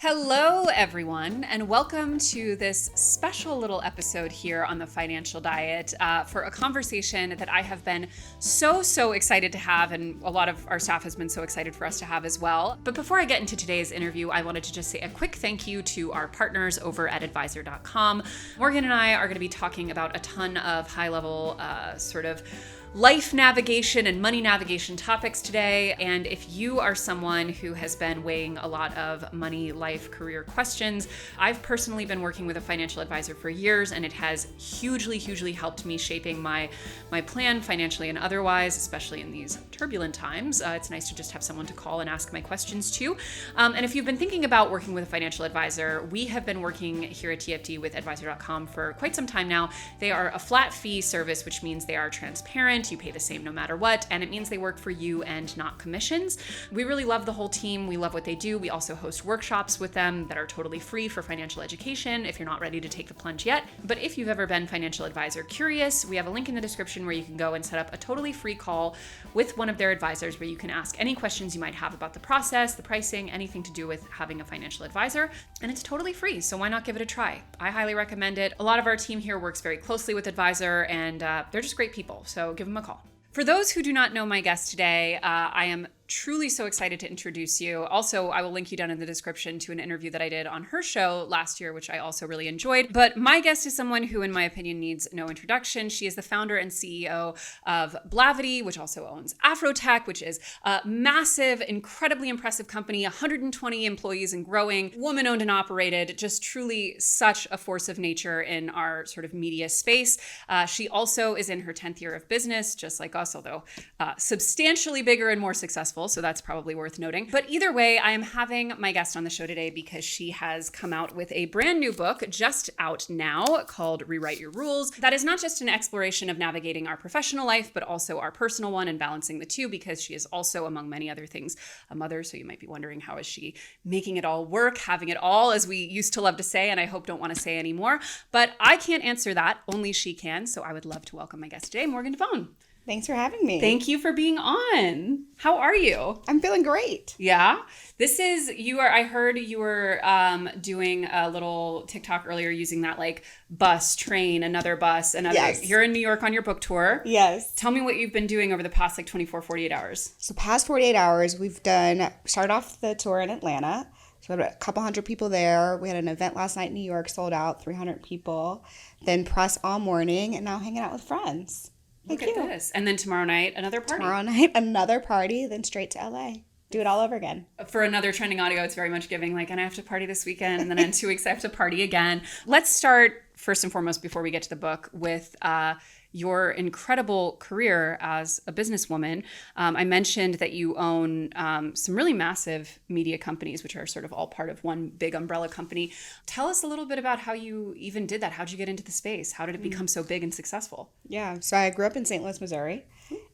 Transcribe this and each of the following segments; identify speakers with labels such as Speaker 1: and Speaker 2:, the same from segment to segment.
Speaker 1: Hello, everyone, and welcome to this special little episode here on the Financial Diet for a conversation that I have been so excited to have, and a lot of our staff has been so excited for us to have as well. But before I get into today's interview, I wanted to just say a quick thank you to our partners over at advisor.com. Morgan and I are going to be talking about a ton of high-level sort of life navigation and money navigation topics today. And if you are someone who has been weighing a lot of money, life, career questions, I've personally been working with a financial advisor for years, and it has hugely helped me shaping my plan financially and otherwise, especially in these turbulent times. It's nice to just have someone to call and ask my questions to. And if you've been thinking about working with a financial advisor, we have been working here at TFD with advisor.com for quite some time now. They are a flat fee service, which means they are transparent. You pay the same no matter what, and it means they work for you and not commissions. We really love the whole team. We love what they do. We also host workshops with them that are totally free for financial education if you're not ready to take the plunge yet. But if you've ever been financial advisor curious, we have a link in the description where you can go and set up a totally free call with one of their advisors where you can ask any questions you might have about the process, the pricing, anything to do with having a financial advisor. And it's totally free, so why not give it a try? I highly recommend it. A lot of our team here works very closely with advisor, and they're just great people, so give them a call. For those who do not know my guest today, I am truly so excited to introduce you. Also, I will link you down in the description to an interview that I did on her show last year, which I also really enjoyed. But my guest is someone who, in my opinion, needs no introduction. She is the founder and CEO of Blavity, which also owns Afrotech, which is a massive, incredibly impressive company, 120 employees and growing, woman-owned and operated, just truly such a force of nature in our sort of media space. She also is in her 10th year of business, just like us, although substantially bigger and more successful. So that's probably worth noting. But either way, I am having my guest on the show today because she has come out with a brand new book just out now called Rewrite Your Rules. That is not just an exploration of navigating our professional life, but also our personal one and balancing the two, because she is also, among many other things, a mother. So you might be wondering, how is she making it all work, having it all, as we used to love to say, and I hope don't want to say anymore. But I can't answer that. Only she can. So I would love to welcome my guest today, Morgan Debaun.
Speaker 2: Thanks for having me.
Speaker 1: Thank you for being on. How are you?
Speaker 2: I'm feeling great.
Speaker 1: Yeah. I heard you were doing a little TikTok earlier using that like bus, train, another bus, another.
Speaker 2: Yes.
Speaker 1: You're in New York on your book tour.
Speaker 2: Yes.
Speaker 1: Tell me what you've been doing over the past 48 hours.
Speaker 2: So past 48 hours, started off the tour in Atlanta. So we had a couple hundred people there. We had an event last night in New York, sold out, 300 people. Then press all morning, and now hanging out with friends.
Speaker 1: Look at this. And then tomorrow night, another party.
Speaker 2: Then straight to LA. Do it all over again.
Speaker 1: For another trending audio, it's very much giving like, and I have to party this weekend, and then in 2 weeks I have to party again. Let's start first and foremost, before we get to the book, with your incredible career as a businesswoman. I mentioned that you own some really massive media companies, which are sort of all part of one big umbrella company. Tell us a little bit about how you even did that. How'd you get into the space? How did it become so big and successful?
Speaker 2: Yeah, so I grew up in St. Louis, Missouri,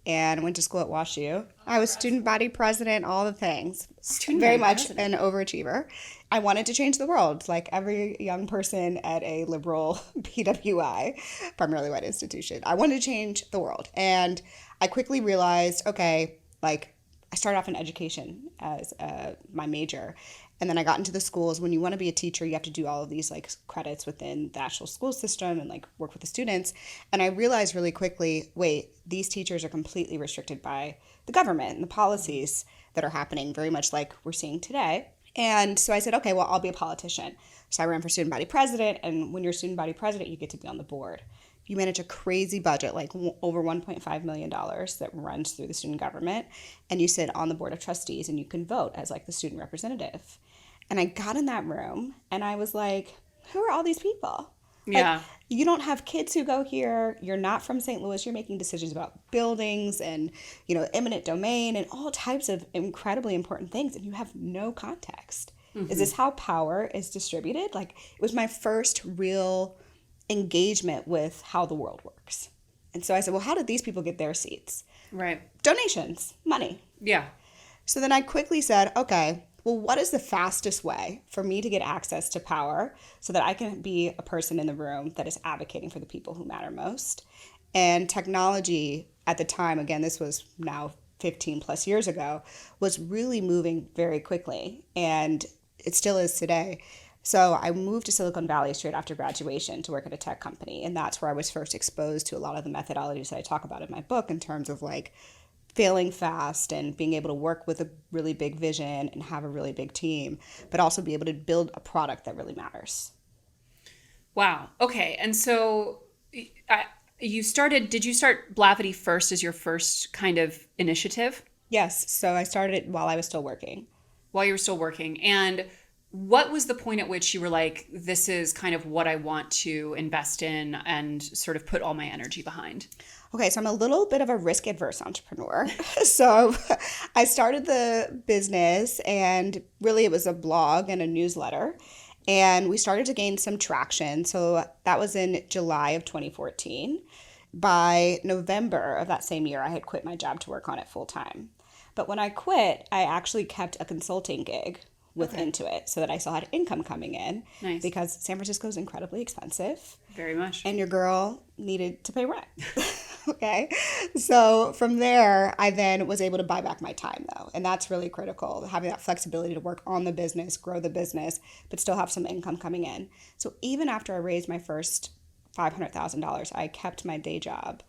Speaker 2: and went to school at WashU. I was student body president, all the things. Very much an overachiever. I wanted to change the world, like every young person at a liberal PWI, primarily white institution. I wanted to change the world. And I quickly realized, okay, like I started off in education as my major. And then I got into the schools. When you want to be a teacher, you have to do all of these like credits within the actual school system and like work with the students. And I realized really quickly, wait, these teachers are completely restricted by the government and the policies that are happening, very much like we're seeing today. And so I said, okay, well, I'll be a politician. So I ran for student body president. And when you're student body president, you get to be on the board. You manage a crazy budget, like over $1.5 million that runs through the student government. And you sit on the board of trustees and you can vote as like the student representative. And I got in that room and I was like, who are all these people?
Speaker 1: Yeah.
Speaker 2: Like, you don't have kids who go here. You're not from St. Louis. You're making decisions about buildings and, eminent domain and all types of incredibly important things. And you have no context. Mm-hmm. Is this how power is distributed? Like, it was my first real engagement with how the world works. And so I said, well, how did these people get their seats?
Speaker 1: Right.
Speaker 2: Donations, money.
Speaker 1: Yeah.
Speaker 2: So then I quickly said, okay, well, what is the fastest way for me to get access to power so that I can be a person in the room that is advocating for the people who matter most? And technology at the time, again, this was now 15 plus years ago, was really moving very quickly. And it still is today. So I moved to Silicon Valley straight after graduation to work at a tech company. And that's where I was first exposed to a lot of the methodologies that I talk about in my book in terms of like failing fast and being able to work with a really big vision and have a really big team, but also be able to build a product that really matters.
Speaker 1: Wow. Okay. And so did you start Blavity first as your first kind of initiative?
Speaker 2: Yes. So I started it while I was still working.
Speaker 1: While you were still working. And what was the point at which you were like, this is kind of what I want to invest in and sort of put all my energy behind?
Speaker 2: Okay, so I'm a little bit of a risk-adverse entrepreneur. So I started the business, and really it was a blog and a newsletter. And we started to gain some traction. So that was in July of 2014. By November of that same year, I had quit my job to work on it full time. But when I quit, I actually kept a consulting gig into it so that I still had income coming in.
Speaker 1: Nice.
Speaker 2: Because San Francisco is incredibly expensive.
Speaker 1: Very much.
Speaker 2: And your girl needed to pay rent. Okay. So from there, I then was able to buy back my time though. And that's really critical, having that flexibility to work on the business, grow the business, but still have some income coming in. So even after I raised my first $500,000, I kept my day job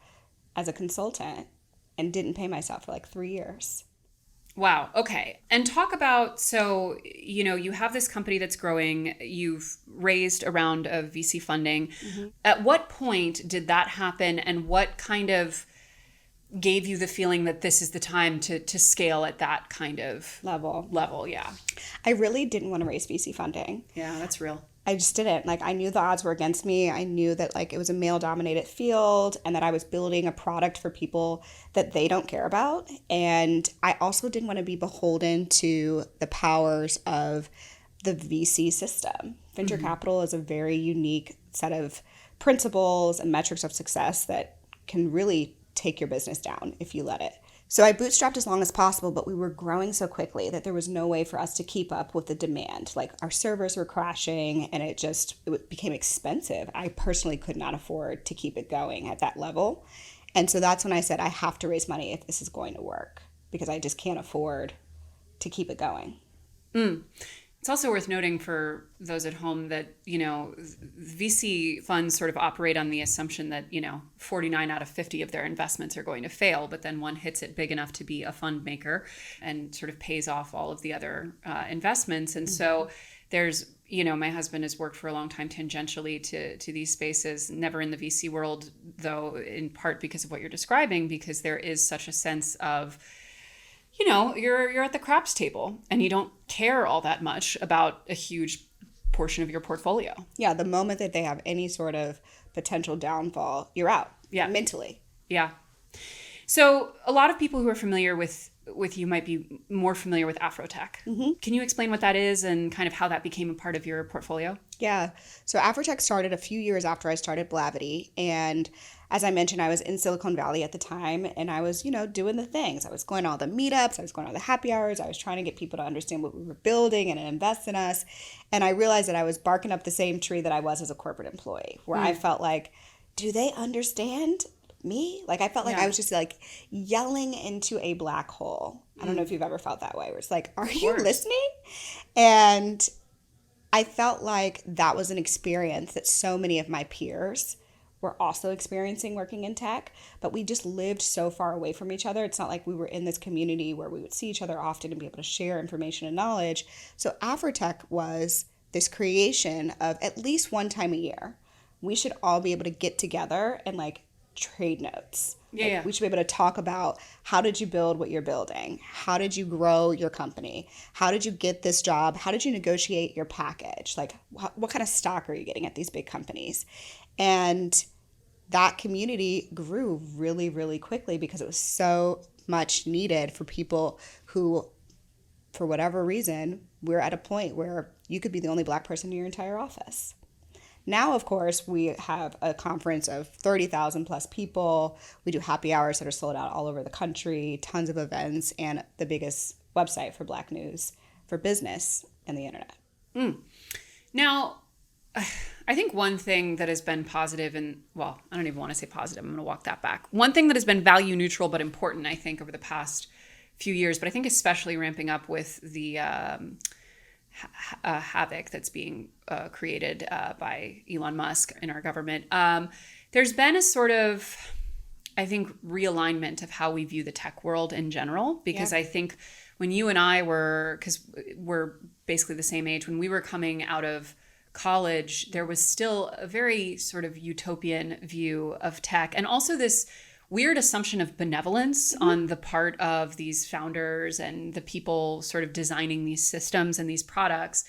Speaker 2: as a consultant and didn't pay myself for like 3 years.
Speaker 1: Wow. Okay. And talk about, so, you have this company that's growing. You've raised a round of VC funding. Mm-hmm. At what point did that happen, and what kind of gave you the feeling that this is the time to scale at that kind of level? Yeah.
Speaker 2: I really didn't want to raise VC funding.
Speaker 1: Yeah, that's real.
Speaker 2: I just didn't. Like, I knew the odds were against me. I knew that like it was a male-dominated field and that I was building a product for people that they don't care about. And I also didn't want to be beholden to the powers of the VC system. Venture capital is a very unique set of principles and metrics of success that can really take your business down if you let it. So I bootstrapped as long as possible, but we were growing so quickly that there was no way for us to keep up with the demand. Like, our servers were crashing and it became expensive. I personally could not afford to keep it going at that level. And so that's when I said, I have to raise money if this is going to work, because I just can't afford to keep it going.
Speaker 1: It's also worth noting for those at home that, VC funds sort of operate on the assumption that, 49 out of 50 of their investments are going to fail, but then one hits it big enough to be a fund maker and sort of pays off all of the other investments. And so there's, my husband has worked for a long time tangentially to these spaces, never in the VC world, though, in part because of what you're describing, because there is such a sense of, you're at the craps table and you don't care all that much about a huge portion of your portfolio.
Speaker 2: Yeah, the moment that they have any sort of potential downfall, you're out.
Speaker 1: Yeah.
Speaker 2: Mentally.
Speaker 1: Yeah. So a lot of people who are familiar with you might be more familiar with Afrotech. Mm-hmm. Can you explain what that is and kind of how that became a part of your portfolio?
Speaker 2: Yeah. So Afrotech started a few years after I started Blavity. And as I mentioned, I was in Silicon Valley at the time, and I was, doing the things. I was going to all the meetups. I was going to all the happy hours. I was trying to get people to understand what we were building and invest in us. And I realized that I was barking up the same tree that I was as a corporate employee, where I felt like, do they understand me? Like, I felt like I was just like yelling into a black hole. I don't know if you've ever felt that way, where it's like, are you listening? And I felt like that was an experience that so many of my peers were also experiencing working in tech, but we just lived so far away from each other. It's not like we were in this community where we would see each other often and be able to share information and knowledge. So Afrotech was this creation of, at least one time a year, we should all be able to get together and like trade notes.
Speaker 1: Yeah.
Speaker 2: We should be able to talk about, how did you build what you're building? How did you grow your company? How did you get this job? How did you negotiate your package? Like, what kind of stock are you getting at these big companies? And that community grew really, really quickly because it was so much needed for people who, for whatever reason, we're at a point where you could be the only Black person in your entire office. Now, of course, we have a conference of 30,000 plus people. We do happy hours that are sold out all over the country, tons of events, and the biggest website for Black news for business and the internet.
Speaker 1: Now, I think one thing that has been positive, and well, I don't even want to say positive, I'm going to walk that back. One thing that has been value neutral but important, I think, over the past few years, but I think especially ramping up with the havoc that's being created by Elon Musk in our government, there's been a sort of, I think, realignment of how we view the tech world in general, because I think when you and I were, because we're basically the same age, when we were coming out of college, there was still a very sort of utopian view of tech, and also this weird assumption of benevolence on the part of these founders and the people sort of designing these systems and these products.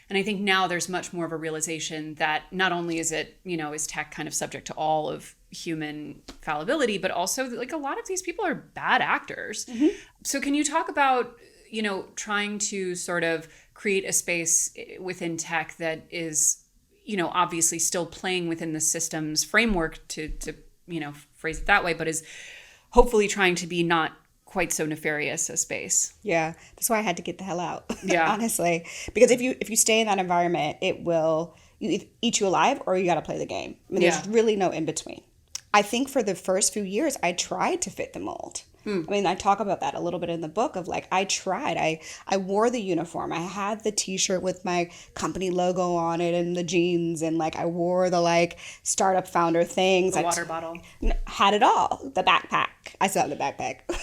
Speaker 1: And I think now there's much more of a realization that not only is it, is tech kind of subject to all of human fallibility, but also like a lot of these people are bad actors. So can you talk about, trying to sort of create a space within tech that is, obviously still playing within the system's framework to phrase it that way, but is hopefully trying to be not quite so nefarious a space.
Speaker 2: Yeah, that's why I had to get the hell out.
Speaker 1: Yeah,
Speaker 2: honestly, because if you stay in that environment, it will eat you alive, or you got to play the game. I mean, there's really no in between. I think for the first few years, I tried to fit the mold. I mean, I talk about that a little bit in the book of like, I tried. I wore the uniform. I had the t-shirt with my company logo on it and the jeans, and like I wore the like startup founder things.
Speaker 1: The water bottle.
Speaker 2: Had it all. The backpack. I still have the backpack. But,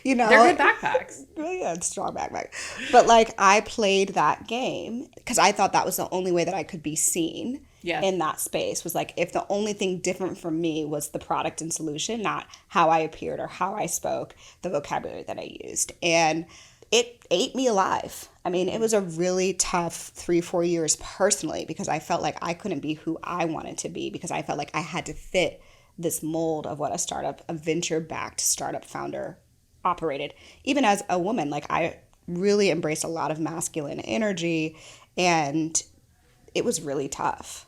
Speaker 1: they're good backpacks.
Speaker 2: Really good, strong backpack. But like I played that game because I thought that was the only way that I could be seen. In that space, was like, if the only thing different from me was the product and solution, not how I appeared or how I spoke, the vocabulary that I used. And it ate me alive. I mean, it was a really tough 3-4 years personally, because I felt like I couldn't be who I wanted to be, because I felt like I had to fit this mold of what a venture-backed startup founder operated. Even as a woman, like I really embraced a lot of masculine energy, and it was really tough.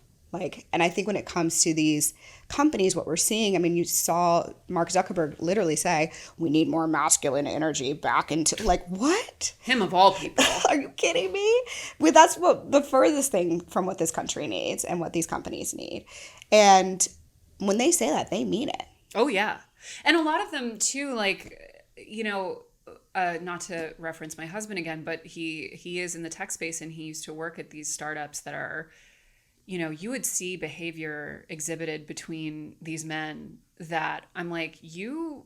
Speaker 2: And I think when it comes to these companies, what we're seeing, I mean, you saw Mark Zuckerberg literally say, we need more masculine energy back into, like, what?
Speaker 1: Him of all people.
Speaker 2: Are you kidding me? Well, that's what the furthest thing from what this country needs and what these companies need. And when they say that, they mean it.
Speaker 1: Oh, yeah. And a lot of them too, like, not to reference my husband again, but he is in the tech space, and he used to work at these startups that are, you would see behavior exhibited between these men that I'm like, you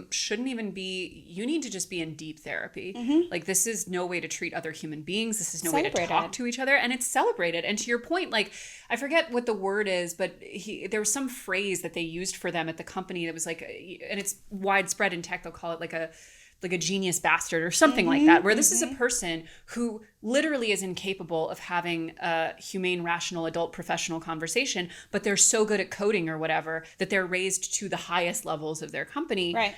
Speaker 1: shouldn't even be, you need to just be in deep therapy. Like, this is no way to treat other human beings. This is no way to talk to each other. And it's celebrated. And to your point, like, I forget what the word is, but there was some phrase that they used for them at the company that was like, and it's widespread in tech, they'll call it like a genius bastard or something like that, where this is a person who literally is incapable of having a humane, rational, adult, professional conversation, but they're so good at coding or whatever that they're raised to the highest levels of their company.
Speaker 2: Right.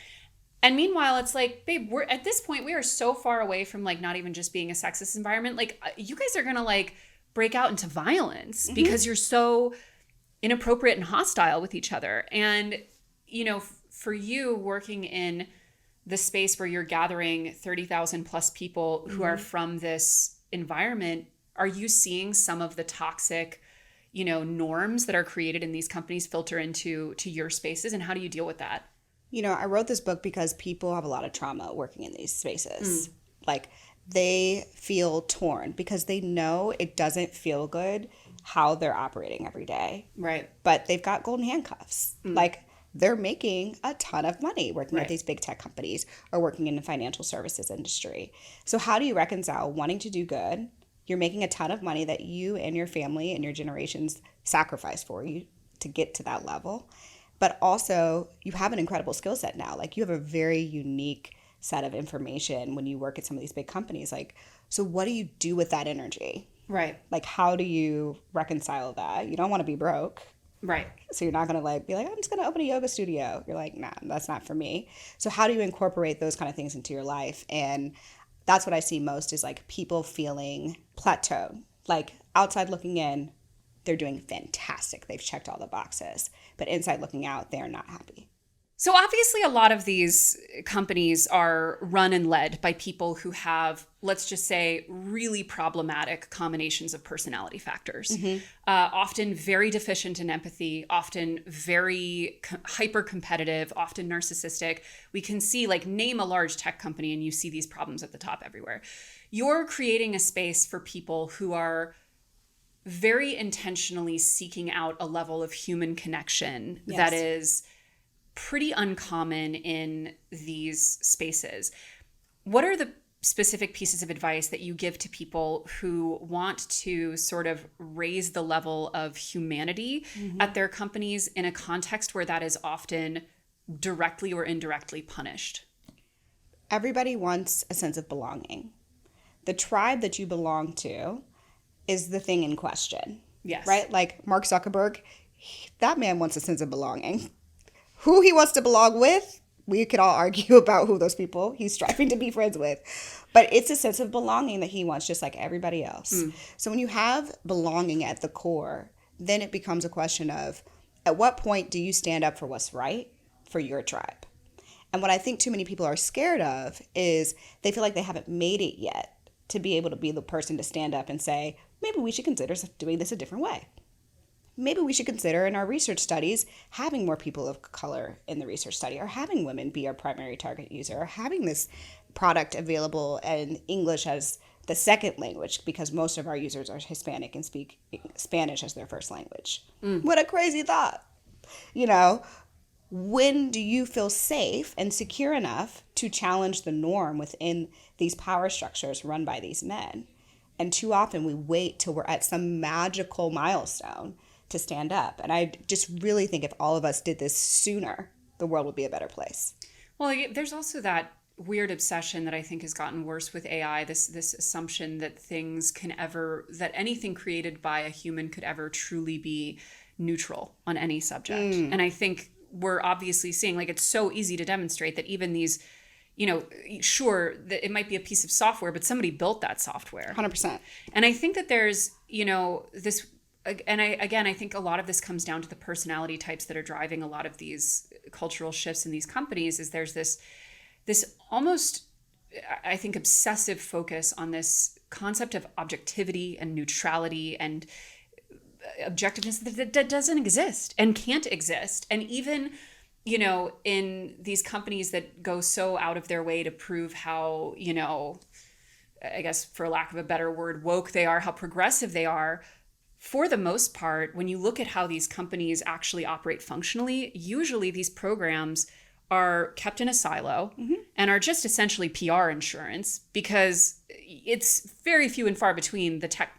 Speaker 1: And meanwhile, it's like, babe, we're at this point, we are so far away from like not even just being a sexist environment. Like, you guys are going to like break out into violence because you're so inappropriate and hostile with each other. And, for you working in the space where you're gathering 30,000 plus people who are from this environment, are you seeing some of the toxic, norms that are created in these companies filter into your spaces? And how do you deal with that?
Speaker 2: I wrote this book because people have a lot of trauma working in these spaces. Like, they feel torn because they know it doesn't feel good how they're operating every day.
Speaker 1: Right.
Speaker 2: But they've got golden handcuffs. Like, they're making a ton of money working at these big tech companies or working in the financial services industry. So how do you reconcile wanting to do good? You're making a ton of money that you and your family and your generations sacrificed for you to get to that level. But also, you have an incredible skill set now. Like, you have a very unique set of information when you work at some of these big companies. Like, so what do you do with that energy?
Speaker 1: Right.
Speaker 2: Like, how do you reconcile that? You don't want to be broke.
Speaker 1: Right.
Speaker 2: So you're not going to like be like, I'm just going to open a yoga studio. You're like, nah, that's not for me. So how do you incorporate those kind of things into your life? And that's what I see most is like people feeling plateaued. Like, outside looking in, they're doing fantastic. They've checked all the boxes. But inside looking out, they're not happy.
Speaker 1: So obviously a lot of these companies are run and led by people who have, let's just say, really problematic combinations of personality factors. Often very deficient in empathy, often very hyper competitive, often narcissistic. We can see, like, name a large tech company and you see these problems at the top everywhere. You're creating a space for people who are very intentionally seeking out a level of human connection that is pretty uncommon in these spaces. What are the specific pieces of advice that you give to people who want to sort of raise the level of humanity at their companies in a context where that is often directly or indirectly punished?
Speaker 2: Everybody wants a sense of belonging. The tribe that you belong to is the thing in question.
Speaker 1: Yes.
Speaker 2: Right? Like Mark Zuckerberg, that man wants a sense of belonging. Who he wants to belong with, we could all argue about who those people he's striving to be friends with. But it's a sense of belonging that he wants, just like everybody else. So when you have belonging at the core, then it becomes a question of, at what point do you stand up for what's right for your tribe? And what I think too many people are scared of is they feel like they haven't made it yet to be able to be the person to stand up and say, maybe we should consider doing this a different way. Maybe we should consider in our research studies having more people of color in the research study, or having women be our primary target user, or having this product available in English as the second language, because most of our users are Hispanic and speak Spanish as their first language. What a crazy thought. You know, when do you feel safe and secure enough to challenge the norm within these power structures run by these men? And too often we wait till we're at some magical milestone to stand up. And I just really think if all of us did this sooner, the world would be a better place.
Speaker 1: Well, there's also that weird obsession that I think has gotten worse with AI, this assumption that that anything created by a human could ever truly be neutral on any subject. And I think we're obviously seeing, like, it's so easy to demonstrate that even these, you know, sure, that it might be a piece of software, but somebody built that software.
Speaker 2: 100%.
Speaker 1: And I think that there's, you know, this, and I think a lot of this comes down to the personality types that are driving a lot of these cultural shifts in these companies. Is there's this almost, I think, obsessive focus on this concept of objectivity and neutrality and objectiveness that doesn't exist and can't exist. And even, you know, in these companies that go so out of their way to prove how, you know, I guess for lack of a better word, woke they are, how progressive they are, for the most part, when you look at how these companies actually operate functionally, usually these programs are kept in a silo and are just essentially PR insurance, because it's very few and far between the tech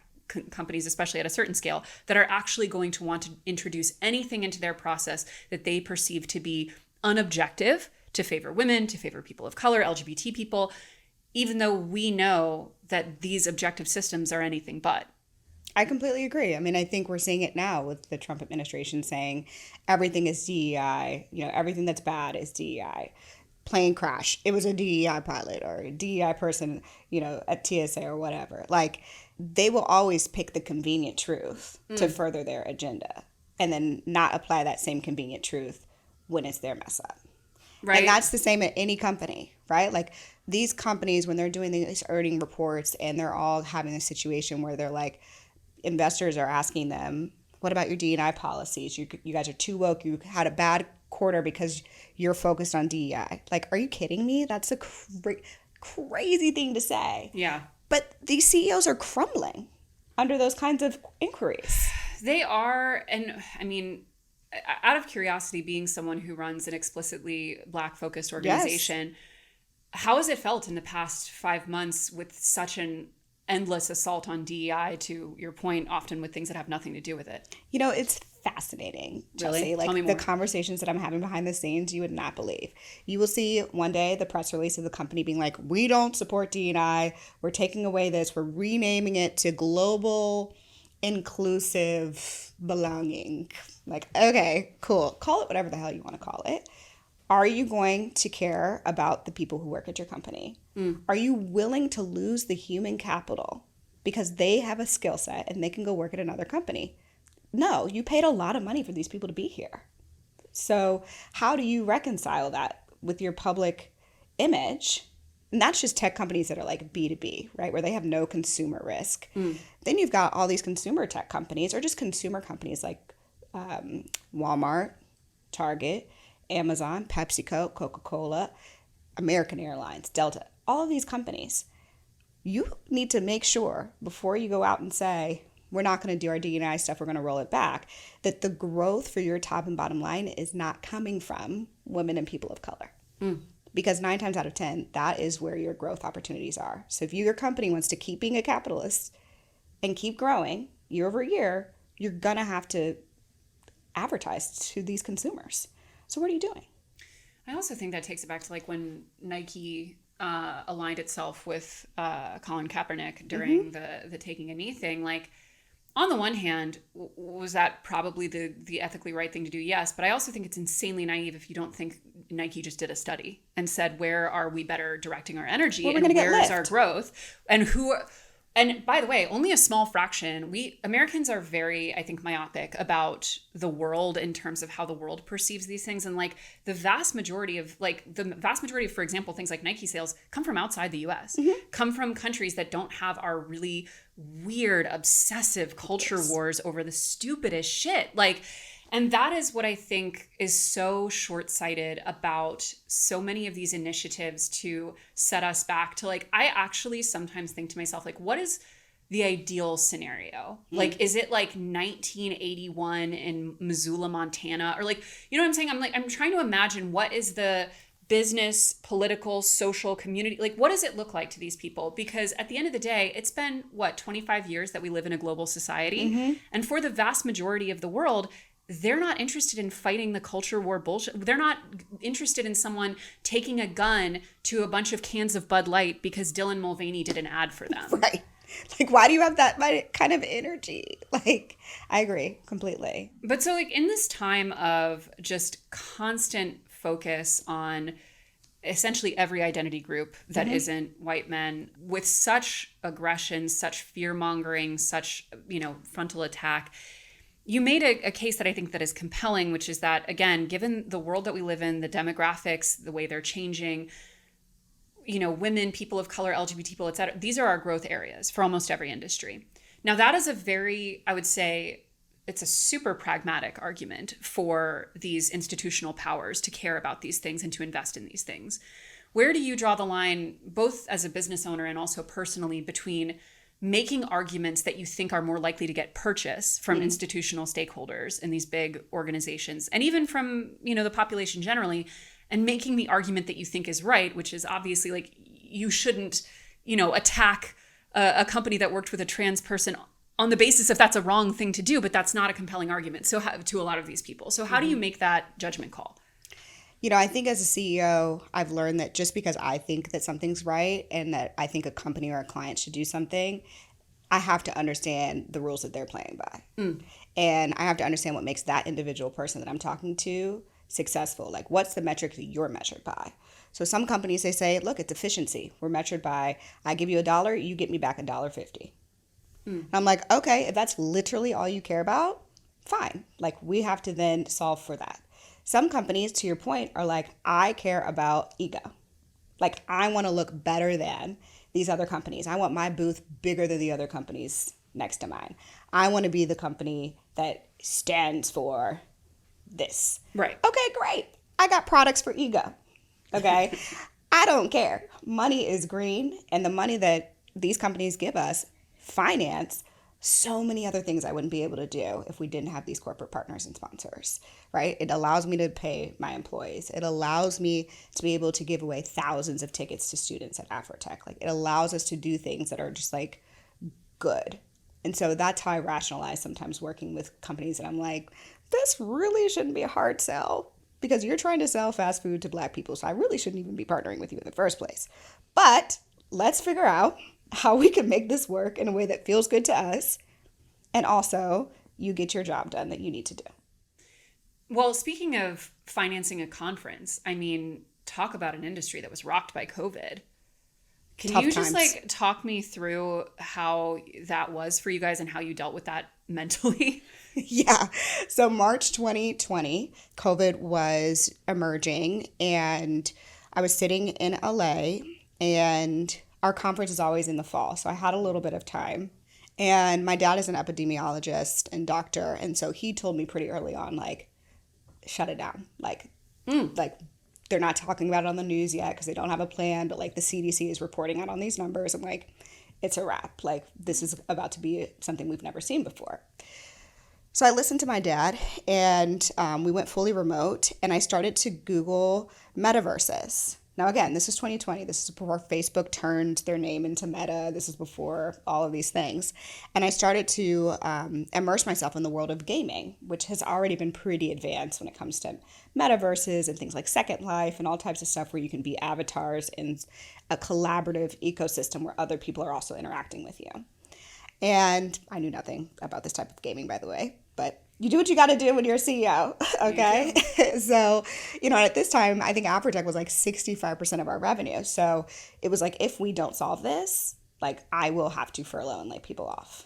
Speaker 1: companies, especially at a certain scale, that are actually going to want to introduce anything into their process that they perceive to be unobjective, to favor women, to favor people of color, LGBT people, even though we know that these objective systems are anything but.
Speaker 2: I completely agree. I mean, I think we're seeing it now with the Trump administration saying everything is DEI, you know, everything that's bad is DEI. Plane crash, it was a DEI pilot or a DEI person, you know, at TSA or whatever. Like, they will always pick the convenient truth to further their agenda, and then not apply that same convenient truth when it's their mess up. Right. And that's the same at any company, right? Like, these companies, when they're doing these earning reports and they're all having a situation where they're like, investors are asking them, what about your D&I policies? You guys are too woke. You had a bad quarter because you're focused on DEI. Like, are you kidding me? That's a crazy thing to say.
Speaker 1: Yeah.
Speaker 2: But these CEOs are crumbling under those kinds of inquiries.
Speaker 1: They are. And I mean, out of curiosity, being someone who runs an explicitly Black-focused organization, how has it felt in the past 5 months with such an endless assault on DEI, to your point, often with things that have nothing to do with it?
Speaker 2: You know, it's fascinating, Chelsea.
Speaker 1: Really?
Speaker 2: Like, the conversations that I'm having behind the scenes, you would not believe. You will see one day the press release of the company being like, we don't support DEI. We're taking away this. We're renaming it to Global Inclusive Belonging. Like, okay, cool. Call it whatever the hell you want to call it. Are you going to care about the people who work at your company? Are you willing to lose the human capital because they have a skill set and they can go work at another company? No, you paid a lot of money for these people to be here. So how do you reconcile that with your public image? And that's just tech companies that are like B2B, right? Where they have no consumer risk. Then you've got all these consumer tech companies or just consumer companies like Walmart, Target, Amazon, PepsiCo, Coca-Cola, American Airlines, Delta, all of these companies. You need to make sure before you go out and say, we're not going to do our D&I stuff, we're going to roll it back, that the growth for your top and bottom line is not coming from women and people of color. Because 9 times out of 10, that is where your growth opportunities are. So if your company wants to keep being a capitalist and keep growing year over year, you're going to have to advertise to these consumers. So what are you doing?
Speaker 1: I also think that takes it back to like when Nike aligned itself with Colin Kaepernick during the taking a knee thing. Like, on the one hand, was that probably the ethically right thing to do? Yes. But I also think it's insanely naive if you don't think Nike just did a study and said, where are we better directing our energy and where is our growth and who... And by the way, only a small fraction. We Americans are very, I think, myopic about the world in terms of how the world perceives these things. And like the vast majority of, for example, things like Nike sales come from outside the US, come from countries that don't have our really weird, obsessive culture wars over the stupidest shit. Like, and that is what I think is so short-sighted about so many of these initiatives to set us back to like, I actually sometimes think to myself, like, what is the ideal scenario? Like, is it like 1981 in Missoula, Montana? Or like, you know what I'm saying? I'm trying to imagine what is the business, political, social, community, like what does it look like to these people? Because at the end of the day, it's been, 25 years that we live in a global society. And for the vast majority of the world, they're not interested in fighting the culture war bullshit. They're not interested in someone taking a gun to a bunch of cans of Bud Light because Dylan Mulvaney did an ad for them.
Speaker 2: Right. Like, why do you have that kind of energy? Like, I agree completely.
Speaker 1: But so like in this time of just constant focus on essentially every identity group that isn't white men with such aggression, such fear mongering, such, frontal attack, you made a case that I think that is compelling, which is that, again, given the world that we live in, the demographics, the way they're changing, women, people of color, LGBT people, et cetera, these are our growth areas for almost every industry. Now, that is a very, I would say, it's a super pragmatic argument for these institutional powers to care about these things and to invest in these things. Where do you draw the line, both as a business owner and also personally, between making arguments that you think are more likely to get purchase from institutional stakeholders in these big organizations, and even from, the population generally, and making the argument that you think is right, which is obviously like you shouldn't, attack a company that worked with a trans person on the basis if that's a wrong thing to do, but that's not a compelling argument. So to a lot of these people. So how do you make that judgment call?
Speaker 2: I think as a CEO, I've learned that just because I think that something's right and that I think a company or a client should do something, I have to understand the rules that they're playing by. And I have to understand what makes that individual person that I'm talking to successful. Like, what's the metric that you're measured by? So some companies, they say, look, it's efficiency. We're measured by, I give you $1, you get me back $1.50. And I'm like, okay, if that's literally all you care about, fine. Like, we have to then solve for that. Some companies, to your point, are like, I care about ego. Like, I want to look better than these other companies. I want my booth bigger than the other companies next to mine. I want to be the company that stands for this.
Speaker 1: Right.
Speaker 2: Okay, great. I got products for ego. Okay. I don't care. Money is green, and the money that these companies give us finance so many other things I wouldn't be able to do if we didn't have these corporate partners and sponsors, right? It allows me to pay my employees. It allows me to be able to give away thousands of tickets to students at Afrotech. Like, it allows us to do things that are just like good. And so that's how I rationalize sometimes working with companies that I'm like, this really shouldn't be a hard sell because you're trying to sell fast food to Black people. So I really shouldn't even be partnering with you in the first place. But let's figure out how we can make this work in a way that feels good to us, and also you get your job done that you need to do.
Speaker 1: Well, speaking of financing a conference, I mean, talk about an industry that was rocked by COVID. Can you just like talk me through how that was for you guys and how you dealt with that mentally?
Speaker 2: Yeah. So March 2020, COVID was emerging, and I was sitting in LA, and our conference is always in the fall. So I had a little bit of time. And my dad is an epidemiologist and doctor. And so he told me pretty early on, like, shut it down. Like, they're not talking about it on the news yet because they don't have a plan. But like the CDC is reporting out on these numbers. I'm like, it's a wrap. Like, this is about to be something we've never seen before. So I listened to my dad, and we went fully remote, and I started to Google metaverses. Now, again, this is 2020. This is before Facebook turned their name into Meta. This is before all of these things. And I started to immerse myself in the world of gaming, which has already been pretty advanced when it comes to metaverses and things like Second Life and all types of stuff where you can be avatars in a collaborative ecosystem where other people are also interacting with you. And I knew nothing about this type of gaming, by the way, but you do what you got to do when you're a CEO, okay? So, at this time, I think Afrotech was like 65% of our revenue. So it was like, if we don't solve this, like, I will have to furlough and lay people off.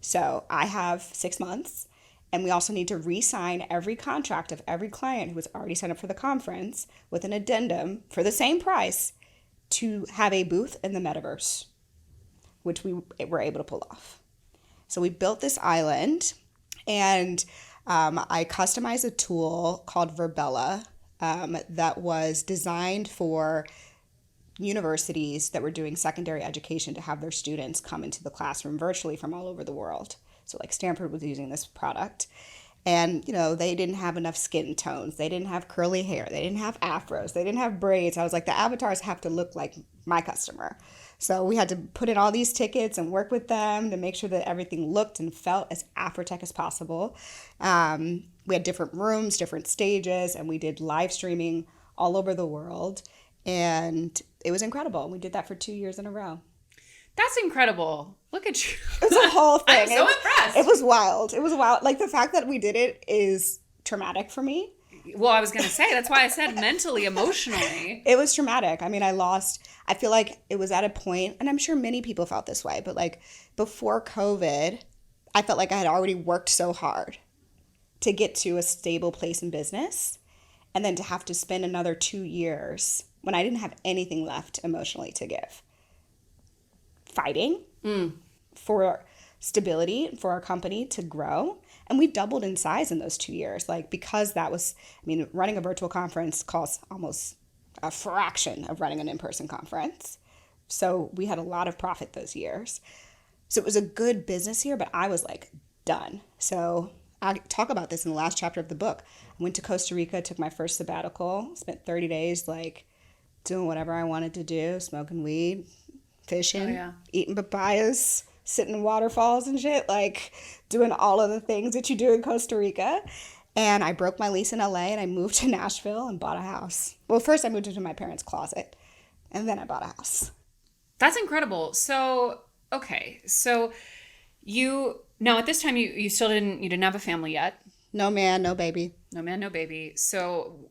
Speaker 2: So I have 6 months, and we also need to re-sign every contract of every client who has already signed up for the conference with an addendum for the same price to have a booth in the metaverse, which we were able to pull off. So we built this island, and I customized a tool called Verbella that was designed for universities that were doing secondary education to have their students come into the classroom virtually from all over the world. So like Stanford was using this product. And, they didn't have enough skin tones. They didn't have curly hair. They didn't have afros. They didn't have braids. I was like, the avatars have to look like my customer. So we had to put in all these tickets and work with them to make sure that everything looked and felt as Afrotech as possible. We had different rooms, different stages, and we did live streaming all over the world. And it was incredible. We did that for 2 years in a row.
Speaker 1: That's incredible. Look at you.
Speaker 2: It was a whole thing.
Speaker 1: I'm so impressed.
Speaker 2: It was wild. It was wild. Like, the fact that we did it is traumatic for me.
Speaker 1: Well, I was going to say, that's why I said mentally, emotionally.
Speaker 2: It was traumatic. I mean, I feel like it was at a point, and I'm sure many people felt this way, but like before COVID, I felt like I had already worked so hard to get to a stable place in business, and then to have to spend another 2 years when I didn't have anything left emotionally to give, fighting for stability, for our company to grow. And we doubled in size in those 2 years, like, because that was, running a virtual conference costs almost a fraction of running an in-person conference. So we had a lot of profit those years. So it was a good business year, but I was like done. So I talk about this in the last chapter of the book. I went to Costa Rica, took my first sabbatical, spent 30 days like doing whatever I wanted to do, smoking weed, fishing, eating papayas, sitting in waterfalls and shit, like doing all of the things that you do in Costa Rica. And I broke my lease in LA, and I moved to Nashville and bought a house. Well, first I moved into my parents' closet, and then I bought a house.
Speaker 1: That's incredible. So, okay. So now at this time you didn't have a family yet.
Speaker 2: No man, no baby.
Speaker 1: No man, no baby. So,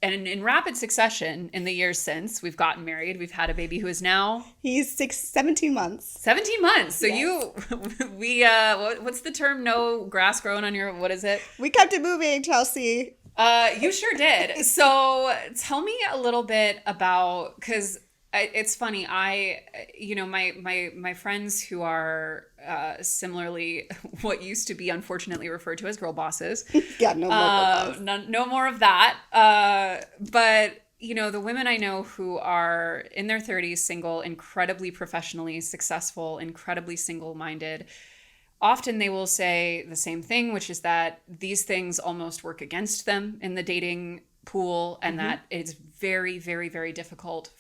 Speaker 1: and in rapid succession, in the years since, we've gotten married. We've had a baby who is now...
Speaker 2: He's 17 months. 17
Speaker 1: months. So
Speaker 2: yes.
Speaker 1: What's the term? No grass growing on your... What is it?
Speaker 2: We kept it moving, Chelsea.
Speaker 1: You sure did. So tell me a little bit about... Because it's funny. My friends who are similarly what used to be unfortunately referred to as girl bosses.
Speaker 2: Yeah, no more girl boss.
Speaker 1: No more of that. But the women I know who are in their 30s, single, incredibly professionally successful, incredibly single-minded, often they will say the same thing, which is that these things almost work against them in the dating pool, and that it's very, very, very difficult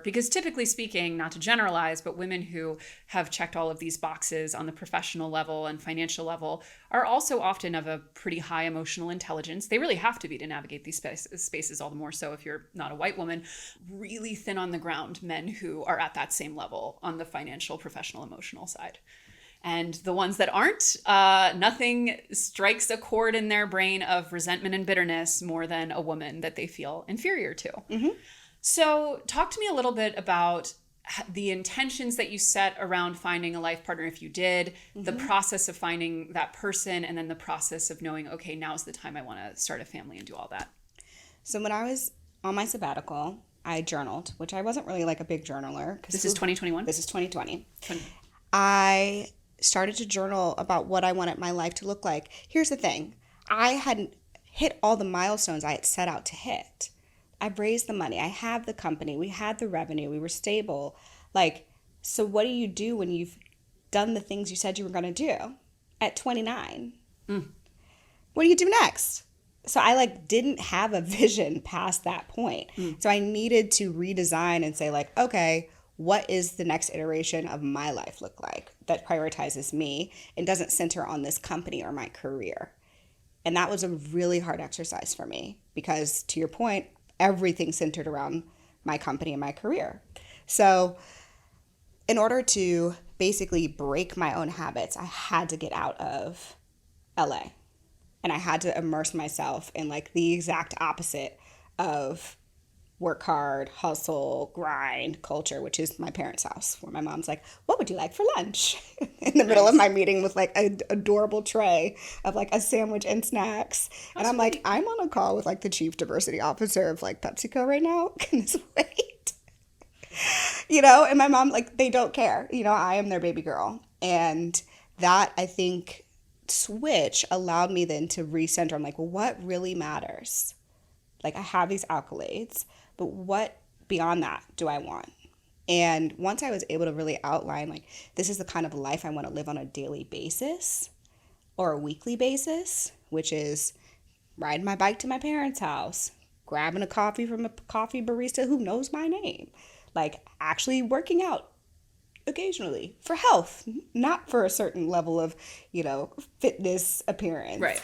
Speaker 1: because typically speaking, not to generalize, but women who have checked all of these boxes on the professional level and financial level are also often of a pretty high emotional intelligence. They really have to be to navigate these spaces, all the more so if you're not a white woman. Really thin on the ground men who are at that same level on the financial, professional, emotional side. And the ones that aren't, nothing strikes a chord in their brain of resentment and bitterness more than a woman that they feel inferior to. Mm-hmm. So talk to me a little bit about the intentions that you set around finding a life partner, if you did, the process of finding that person, and then the process of knowing, okay, now's the time I want to start a family and do all that.
Speaker 2: So when I was on my sabbatical, I journaled, which I wasn't really like a big journaler.
Speaker 1: This is 2021?
Speaker 2: This is 2020. I started to journal about what I wanted my life to look like. Here's the thing. I hadn't hit all the milestones I had set out to hit. I've raised the money. I have the company. We had the revenue. We were stable. Like, so what do you do when you've done the things you said you were going to do at 29? What do you do next? So I like didn't have a vision past that point. So I needed to redesign and say like, okay, what is the next iteration of my life look like that prioritizes me and doesn't center on this company or my career? And that was a really hard exercise for me because, to your point, everything centered around my company and my career. So in order to basically break my own habits, I had to get out of LA. And I had to immerse myself in like the exact opposite of work hard, hustle, grind culture, which is my parents' house, where my mom's like, what would you like for lunch? In the middle of my meeting with like an adorable tray of like a sandwich and snacks. And I'm like, I'm on a call with like the chief diversity officer of like PepsiCo right now. Can this wait? And my mom, like, they don't care. I am their baby girl. And that, I think, switch allowed me then to recenter. I'm like, well, what really matters? Like, I have these accolades, but what beyond that do I want? And once I was able to really outline, like, this is the kind of life I want to live on a daily basis or a weekly basis, which is riding my bike to my parents' house, grabbing a coffee from a coffee barista who knows my name, like actually working out occasionally for health, not for a certain level of, fitness appearance.
Speaker 1: Right.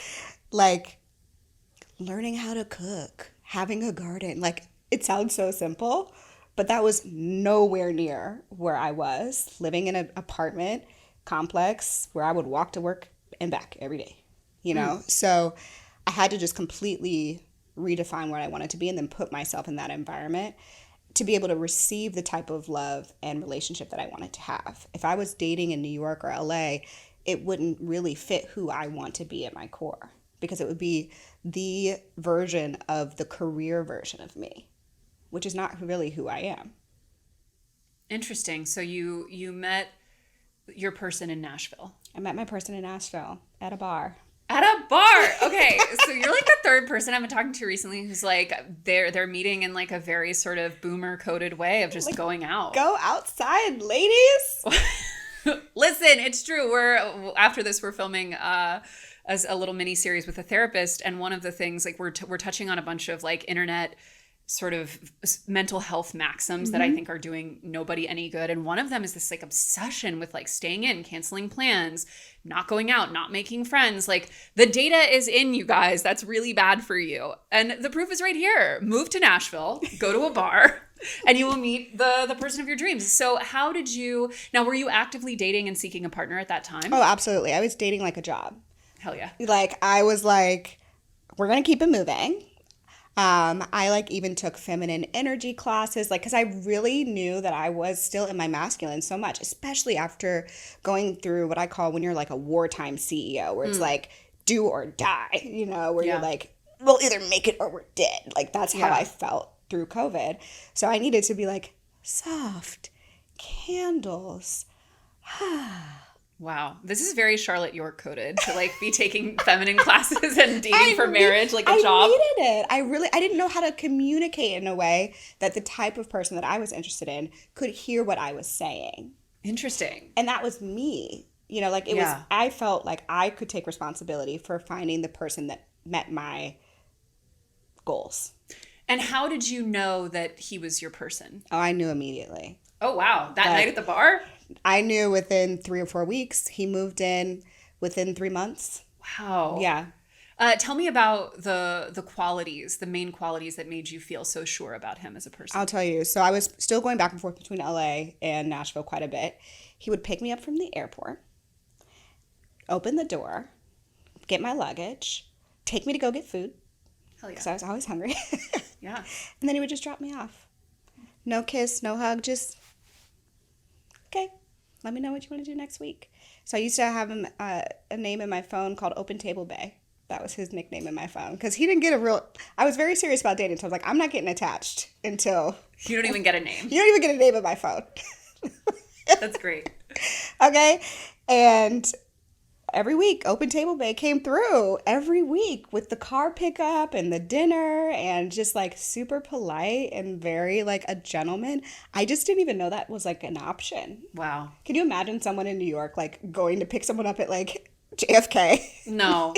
Speaker 2: Like learning how to cook, having a garden. Like, it sounds so simple, but that was nowhere near where I was living in an apartment complex where I would walk to work and back every day, So I had to just completely redefine what I wanted to be and then put myself in that environment to be able to receive the type of love and relationship that I wanted to have. If I was dating in New York or LA, it wouldn't really fit who I want to be at my core, because it would be the version of the career version of me, which is not really who I am.
Speaker 1: Interesting. So you met your person in Nashville.
Speaker 2: I met my person in Nashville at a bar.
Speaker 1: At a bar. Okay. So you're like the third person I've been talking to recently who's like they're meeting in like a very sort of boomer coded way of just like, going out.
Speaker 2: Go outside, ladies.
Speaker 1: Listen, it's true. After this we're filming as a little mini series with a therapist, and one of the things like we're touching on a bunch of like internet sort of mental health maxims that I think are doing nobody any good. And one of them is this like obsession with like staying in, canceling plans, not going out, not making friends. Like, the data is in, you guys. That's really bad for you. And the proof is right here. Move to Nashville, go to a bar, and you will meet the person of your dreams. So how did you, now were you actively dating and seeking a partner at that time?
Speaker 2: Oh, absolutely. I was dating like a job.
Speaker 1: Hell yeah.
Speaker 2: Like, I was like, we're going to keep it moving. I like even took feminine energy classes, like, because I really knew that I was still in my masculine so much, especially after going through what I call when you're like a wartime CEO, where it's like do or die, where you're like, we'll either make it or we're dead. Like, that's how I felt through COVID. So I needed to be like, soft, candles.
Speaker 1: Wow. This is very Charlotte York coded to like be taking feminine classes and dating for marriage like a job.
Speaker 2: I needed it. I didn't know how to communicate in a way that the type of person that I was interested in could hear what I was saying.
Speaker 1: Interesting.
Speaker 2: And that was me. Like, it was, I felt like I could take responsibility for finding the person that met my goals.
Speaker 1: And how did you know that he was your person?
Speaker 2: Oh, I knew immediately.
Speaker 1: Oh, wow. That night at the bar?
Speaker 2: I knew within 3 or 4 weeks. He moved in within 3 months.
Speaker 1: Wow.
Speaker 2: Yeah.
Speaker 1: Tell me about the qualities, the main qualities that made you feel so sure about him as a person.
Speaker 2: I'll tell you. So I was still going back and forth between LA and Nashville quite a bit. He would pick me up from the airport, open the door, get my luggage, take me to go get food.
Speaker 1: Hell yeah.
Speaker 2: Because I was always hungry.
Speaker 1: Yeah.
Speaker 2: And then he would just drop me off. No kiss, no hug, just okay, let me know what you want to do next week. So I used to have him a name in my phone called Open Table Bay. That was his nickname in my phone because he didn't get a real. I was very serious about dating, so I was like, I'm not getting attached until
Speaker 1: You don't even get a name.
Speaker 2: you don't even get a name in my phone.
Speaker 1: That's great.
Speaker 2: Okay, and every week, Open Table Bay came through every week with the car pickup and the dinner and just like super polite and very like a gentleman. I just didn't even know that was like an option.
Speaker 1: Wow.
Speaker 2: Can you imagine someone in New York like going to pick someone up at like JFK?
Speaker 1: No.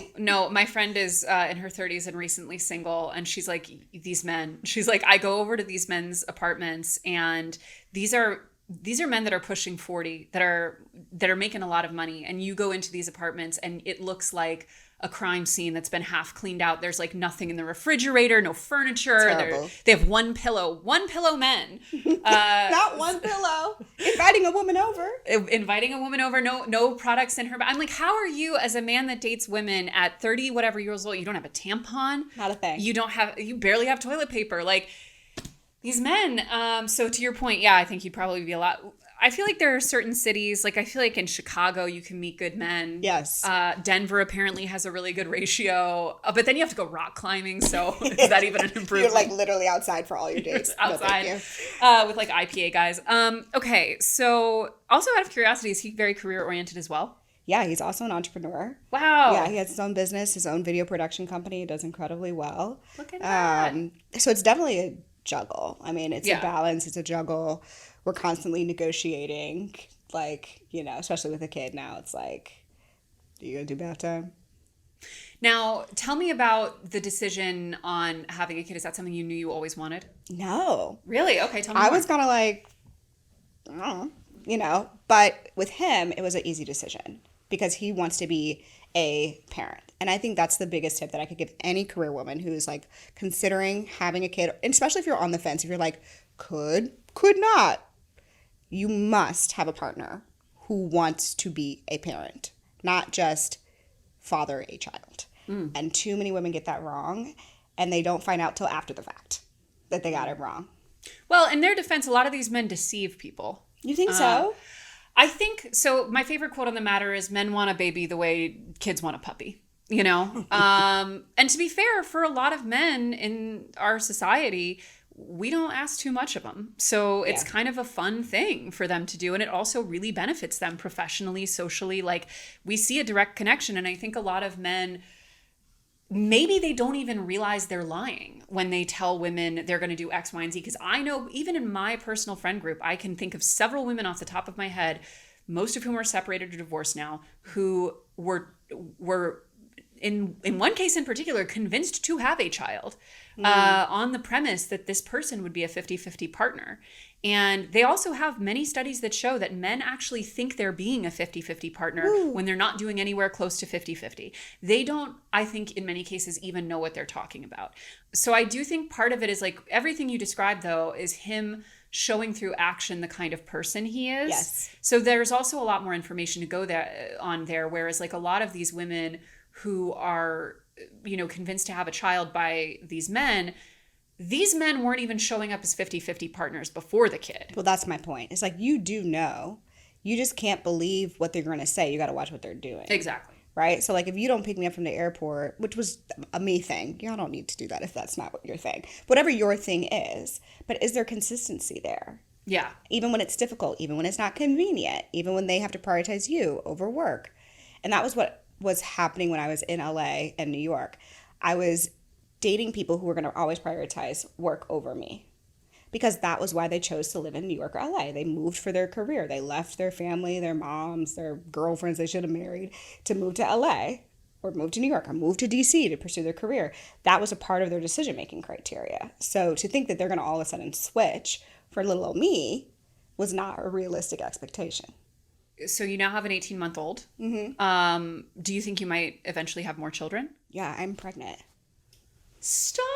Speaker 1: My friend is in her 30s and recently single, and she's like, these men. She's like, I go over to these men's apartments, and these are men that are pushing 40, that are making a lot of money, and you go into these apartments and it looks like a crime scene that's been half cleaned out. There's like nothing in the refrigerator, no furniture. They have one pillow men.
Speaker 2: Not one pillow. Inviting a woman over.
Speaker 1: No products in her. I'm like, how are you as a man that dates women at 30 whatever years old? You don't have a tampon.
Speaker 2: Not a thing.
Speaker 1: You barely have toilet paper. Like these men. So to your point, yeah, I think you'd probably be a lot. I feel like there are certain cities, like I feel like in Chicago, you can meet good men.
Speaker 2: Yes.
Speaker 1: Denver apparently has a really good ratio, but then you have to go rock climbing. So is that even an improvement?
Speaker 2: You're like literally outside for all your dates.
Speaker 1: Outside with like IPA guys. Okay. So also out of curiosity, is he very career oriented as well?
Speaker 2: Yeah, he's also an entrepreneur.
Speaker 1: Wow.
Speaker 2: Yeah, he has his own business, his own video production company. He does incredibly well.
Speaker 1: Look at that.
Speaker 2: So it's definitely a juggle. I mean, it's a balance. It's a juggle. We're constantly negotiating, like, you know, especially with a kid now. It's like, are you going to do bath time?
Speaker 1: Now, tell me about the decision on having a kid. Is that something you knew you always wanted?
Speaker 2: No.
Speaker 1: Really? Okay, tell me
Speaker 2: I
Speaker 1: more.
Speaker 2: was kind of like, I don't know, you know. But with him, it was an easy decision because he wants to be a parent. And I think that's the biggest tip that I could give any career woman who's like considering having a kid, and especially if you're on the fence, if you're like, could not. You must have a partner who wants to be a parent, not just father a child. And too many women get that wrong, and they don't find out till after the fact that they got it wrong.
Speaker 1: Well, in their defense, a lot of these men deceive people.
Speaker 2: You think so?
Speaker 1: I think so. My favorite quote on the matter is men want a baby the way kids want a puppy, you know? And to be fair, for a lot of men in our society, we don't ask too much of them. So it's kind of a fun thing for them to do. And it also really benefits them professionally, socially. Like we see a direct connection. And I think a lot of men, maybe they don't even realize they're lying when they tell women they're going to do X, Y, and Z. Because I know even in my personal friend group, I can think of several women off the top of my head, most of whom are separated or divorced now, who were in one case in particular, convinced to have a child on the premise that this person would be a 50-50 partner. And they also have many studies that show that men actually think they're being a 50-50 partner when they're not doing anywhere close to 50-50. They don't, I think, in many cases, even know what they're talking about. So I do think part of it is like everything you described, though, is him showing through action the kind of person he is.
Speaker 2: Yes.
Speaker 1: So there's also a lot more information to go there, whereas like a lot of these women who are, you know, convinced to have a child by these men weren't even showing up as 50-50 partners before the kid.
Speaker 2: Well, that's my point. It's like, you do know. You just can't believe what they're going to say. You got to watch what they're doing.
Speaker 1: Exactly.
Speaker 2: Right? So, like, if you don't pick me up from the airport, which was a me thing, y'all don't need to do that if that's not what your thing. Whatever your thing is. But is there consistency there?
Speaker 1: Yeah.
Speaker 2: Even when it's difficult, even when it's not convenient, even when they have to prioritize you over work. And that was what was happening when I was in LA and New York. I was dating people who were going to always prioritize work over me because that was why they chose to live in New York or LA. They moved for their career. They left their family, their moms, their girlfriends they should have married to move to LA or move to New York or move to DC to pursue their career. That was a part of their decision-making criteria. So to think that they're going to all of a sudden switch for little old me was not a realistic expectation.
Speaker 1: So you now have an 18-month-old. Mm-hmm. Do you think you might eventually have more children?
Speaker 2: Yeah, I'm pregnant.
Speaker 1: Stop!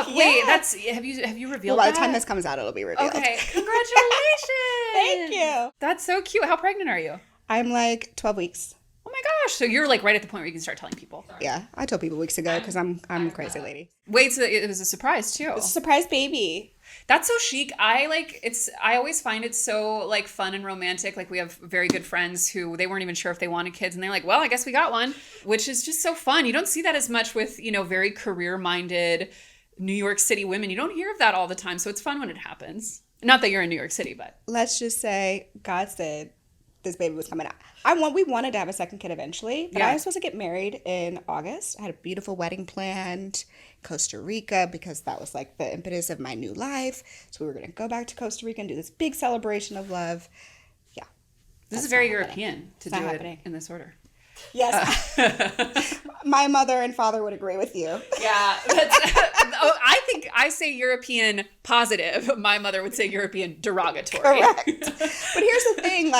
Speaker 2: Yeah.
Speaker 1: Wait, have you revealed
Speaker 2: Well, by
Speaker 1: that?
Speaker 2: the time this comes out, it'll be revealed.
Speaker 1: Okay, congratulations!
Speaker 2: Thank you.
Speaker 1: That's so cute. How pregnant are you?
Speaker 2: I'm like 12 weeks.
Speaker 1: Oh my gosh. So you're like right at the point where you can start telling people.
Speaker 2: Yeah, I told people weeks ago because I'm a crazy lady.
Speaker 1: Wait, so it was a surprise too.
Speaker 2: It's a surprise baby.
Speaker 1: That's so chic. I always find it so like fun and romantic. Like we have very good friends who they weren't even sure if they wanted kids and they're like, well, I guess we got one, which is just so fun. You don't see that as much with, very career-minded New York City women. You don't hear of that all the time. So it's fun when it happens. Not that you're in New York City, but.
Speaker 2: Let's just say God said this baby was coming out. We wanted to have a second kid eventually, but I was supposed to get married in August. I had a beautiful wedding planned in Costa Rica because that was like the impetus of my new life. So we were going to go back to Costa Rica and do this big celebration of love. Yeah.
Speaker 1: This is very European to do it in this order.
Speaker 2: Yes. My mother and father would agree with you.
Speaker 1: Yeah. I think I say European positive. My mother would say European derogatory.
Speaker 2: Correct. But here's the thing,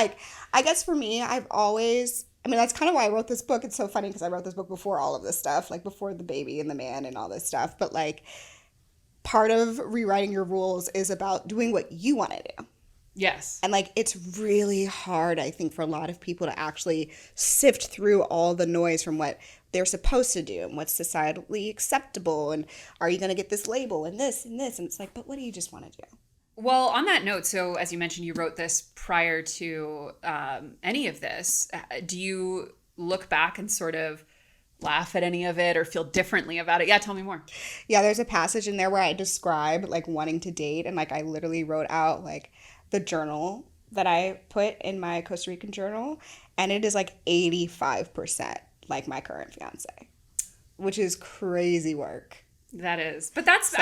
Speaker 2: I guess for me, that's kind of why I wrote this book. It's so funny because I wrote this book before all of this stuff, like before the baby and the man and all this stuff. But part of rewriting your rules is about doing what you want to do.
Speaker 1: Yes.
Speaker 2: And it's really hard, I think, for a lot of people to actually sift through all the noise from what they're supposed to do and what's societally acceptable. And are you going to get this label and this and this? And it's like, but what do you just want to do?
Speaker 1: Well, on that note, so as you mentioned, you wrote this prior to any of this. Do you look back and sort of laugh at any of it or feel differently about it? Yeah, tell me more.
Speaker 2: Yeah, there's a passage in there where I describe wanting to date. And I literally wrote out the journal that I put in my Costa Rican journal. And it is 85% like my current fiance, which is crazy work.
Speaker 1: That is. But that's,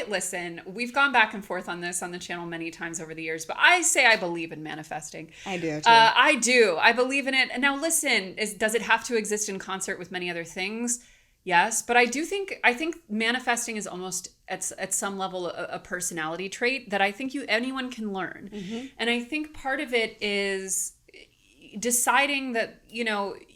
Speaker 1: listen, we've gone back and forth on this on the channel many times over the years, but I say I believe in manifesting.
Speaker 2: I do too.
Speaker 1: I do. I believe in it. And now listen, does it have to exist in concert with many other things? Yes. But I think manifesting is almost at some level a personality trait that I think anyone can learn. Mm-hmm. And I think part of it is deciding that,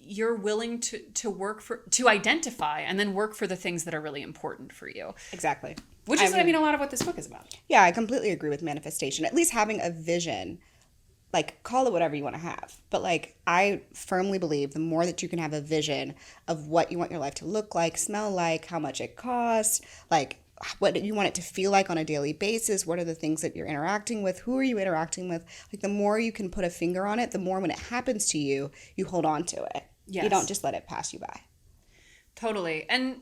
Speaker 1: you're willing to work to identify and then work for the things that are really important for you.
Speaker 2: Exactly.
Speaker 1: Which is, a lot of what this book is about.
Speaker 2: Yeah, I completely agree with manifestation. At least having a vision, call it whatever you want to have. But I firmly believe the more that you can have a vision of what you want your life to look like, smell like, how much it costs, what you want it to feel like on a daily basis, what are the things that you're interacting with, who are you interacting with, the more you can put a finger on it, the more when it happens to you, you hold on to it. Yes. You don't just let it pass you by.
Speaker 1: Totally. And,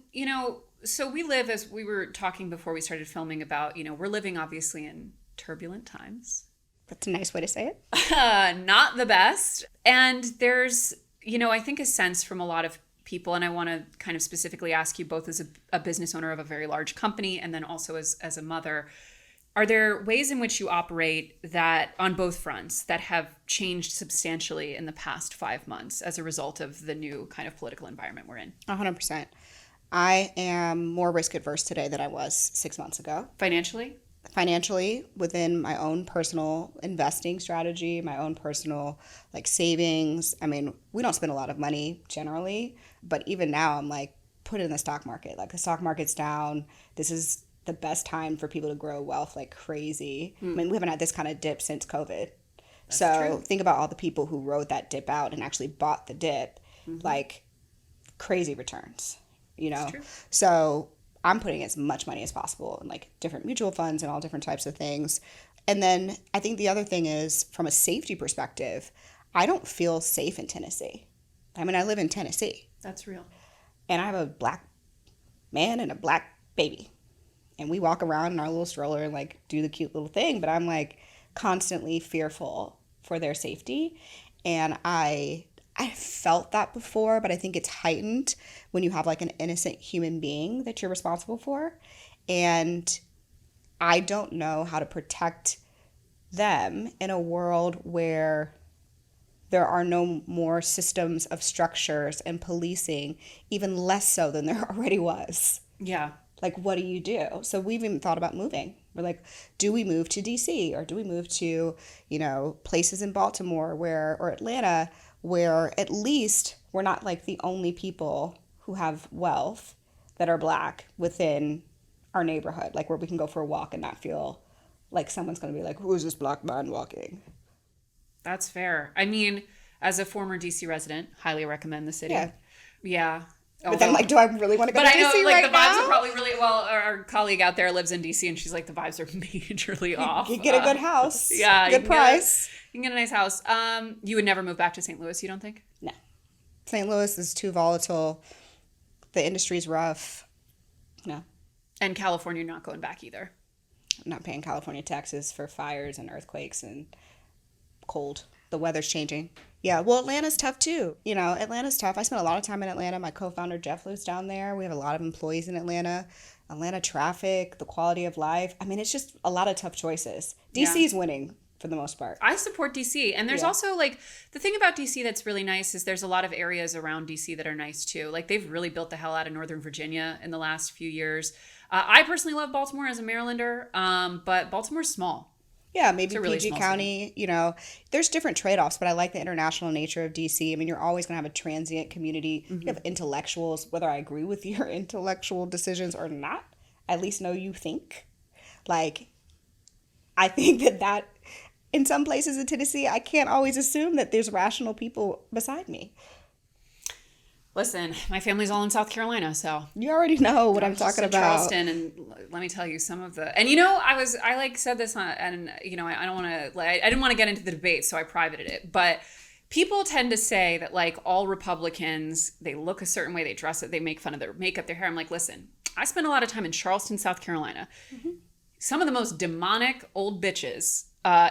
Speaker 1: so we live, as we were talking before we started filming about, we're living obviously in turbulent times.
Speaker 2: That's a nice way to say it.
Speaker 1: Not the best. And there's, I think a sense from a lot of people, and I want to kind of specifically ask you both as a business owner of a very large company and then also as a mother, are there ways in which you operate that on both fronts that have changed substantially in the past 5 months as a result of the new kind of political environment we're in?
Speaker 2: 100%. I am more risk adverse today than I was 6 months ago. Financially, within my own personal investing strategy, my own personal savings. We don't spend a lot of money generally, but even now I'm put it in the stock market. The stock market's down. This is the best time for people to grow wealth like crazy. We haven't had this kind of dip since COVID. That's true. Think about all the people who rode that dip out and actually bought the dip, crazy returns, That's true. So I'm putting as much money as possible in different mutual funds and all different types of things. And then I think the other thing is, from a safety perspective, I don't feel safe in Tennessee. I live in Tennessee.
Speaker 1: That's real.
Speaker 2: And I have a black man and a black baby. And we walk around in our little stroller and do the cute little thing. But I'm constantly fearful for their safety. And I felt that before, but I think it's heightened when you have an innocent human being that you're responsible for. And I don't know how to protect them in a world where there are no more systems of structures and policing, even less so than there already was.
Speaker 1: Yeah.
Speaker 2: What do you do? So we've even thought about moving. We're do we move to DC or do we move to, places in Baltimore or Atlanta where at least we're not the only people who have wealth that are black within our neighborhood, where we can go for a walk and not feel like someone's going to be who is this black man walking?
Speaker 1: That's fair. As a former DC resident, highly recommend the city.
Speaker 2: Yeah.
Speaker 1: Yeah.
Speaker 2: But then, like, do I really want to go to
Speaker 1: But I know,
Speaker 2: DC
Speaker 1: like,
Speaker 2: right
Speaker 1: the vibes
Speaker 2: now?
Speaker 1: are probably really, well, our colleague out there lives in DC, and she's like, the vibes are majorly off.
Speaker 2: You get a good house.
Speaker 1: Yeah.
Speaker 2: Good price.
Speaker 1: You can get a nice house. You would never move back to St. Louis, you don't think?
Speaker 2: No. St. Louis is too volatile. The industry's rough. No.
Speaker 1: And California, you're not going back either.
Speaker 2: I'm not paying California taxes for fires and earthquakes and cold. The weather's changing. Yeah, well, Atlanta's tough too. You know, Atlanta's tough. I spent a lot of time in Atlanta. My co-founder Jeff lives down there. We have a lot of employees in Atlanta. Atlanta traffic, the quality of life. I mean, it's just a lot of tough choices. DC's winning for the most part.
Speaker 1: I support DC. And there's also, like, the thing about DC that's really nice is there's a lot of areas around DC that are nice too. Like, they've really built the hell out of Northern Virginia in the last few years. I personally love Baltimore as a Marylander, but Baltimore's small.
Speaker 2: Yeah, maybe
Speaker 1: really
Speaker 2: PG
Speaker 1: small
Speaker 2: County,
Speaker 1: city.
Speaker 2: you know, there's different trade-offs, but I like the international nature of DC. I mean, you're always going to have a transient community. You have intellectuals, whether I agree with your intellectual decisions or not, I at least know you think. Like, I think that in some places in Tennessee, I can't always assume that there's rational people beside me.
Speaker 1: Listen, my family's all in South Carolina, so
Speaker 2: You already know what I'm talking about.
Speaker 1: Charleston, and let me tell you some of the. And you know, I like said this on, and you know, I don't want to. Like, I didn't want to get into the debate, so I privated it. But people tend to say that, like, all Republicans, they look a certain way, they dress it, they make fun of their makeup, their hair. I'm like, listen, I spent a lot of time in Charleston, South Carolina. Some of the most demonic old bitches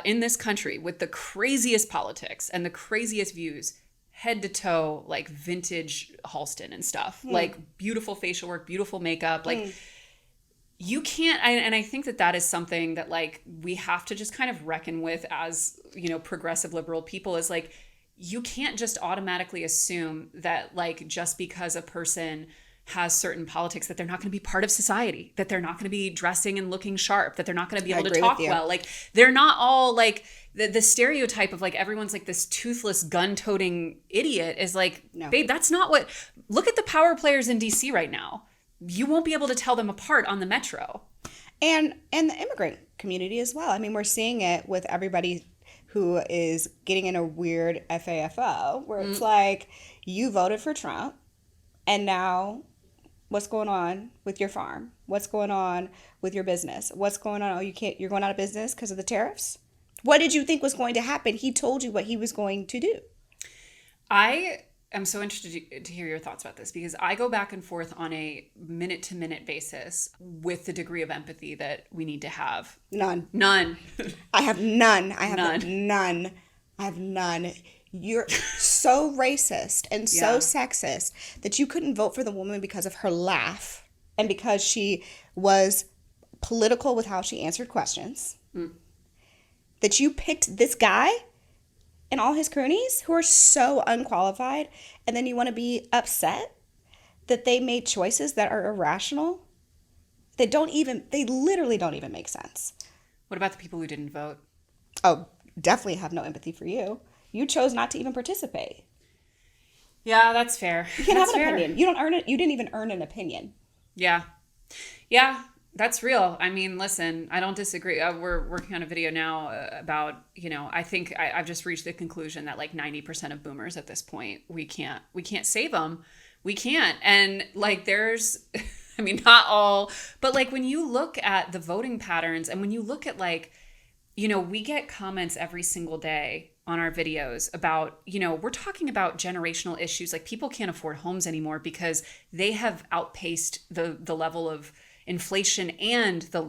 Speaker 1: in this country with the craziest politics and the craziest views. Head to toe, like vintage Halston and stuff, like beautiful facial work, beautiful makeup. Like you can't, and I think that is something that, like, we have to just kind of reckon with as, you know, progressive liberal people, is like, you can't just automatically assume that, like, just because a person has certain politics that they're not going to be part of society, that they're not going to be dressing and looking sharp, that they're not going to be able to talk well. Like, they're not all like the stereotype of, like, everyone's like this toothless gun-toting idiot is like, no. Babe, that's not what, look at the power players in DC right now. You won't be able to tell them apart on the metro.
Speaker 2: And the immigrant community as well. I mean, we're seeing it with everybody who is getting in a weird FAFO where it's like, you voted for Trump and now what's going on with your farm? What's going on with your business? What's going on? Oh, you're going out of business because of the tariffs? What did you think was going to happen? He told you what he was going to do.
Speaker 1: I am so interested to hear your thoughts about this, because I go back and forth on a minute-to-minute basis with the degree of empathy that we need to have.
Speaker 2: None.
Speaker 1: I
Speaker 2: have none. None. I have none. You're so racist and so sexist that you couldn't vote for the woman because of her laugh and because she was political with how she answered questions. That you picked this guy and all his cronies who are so unqualified, and then you want to be upset that they made choices that are irrational. They literally don't even make sense.
Speaker 1: What about the people who didn't vote?
Speaker 2: Oh, definitely have no empathy for you. You chose not to even participate.
Speaker 1: Yeah, that's fair.
Speaker 2: You can't have an opinion. You don't earn it. You didn't even earn an opinion.
Speaker 1: Yeah, that's real. I mean, listen, I don't disagree. We're working on a video now about, you know, I think I've just reached the conclusion that, like, 90% of boomers at this point, we can't save them. We can't. And, like, there's, I mean, not all, but, like, when you look at the voting patterns and when you look at, like, you know, we get comments every single day on our videos about, you know, we're talking about generational issues. Like, people can't afford homes anymore because they have outpaced the level of inflation and the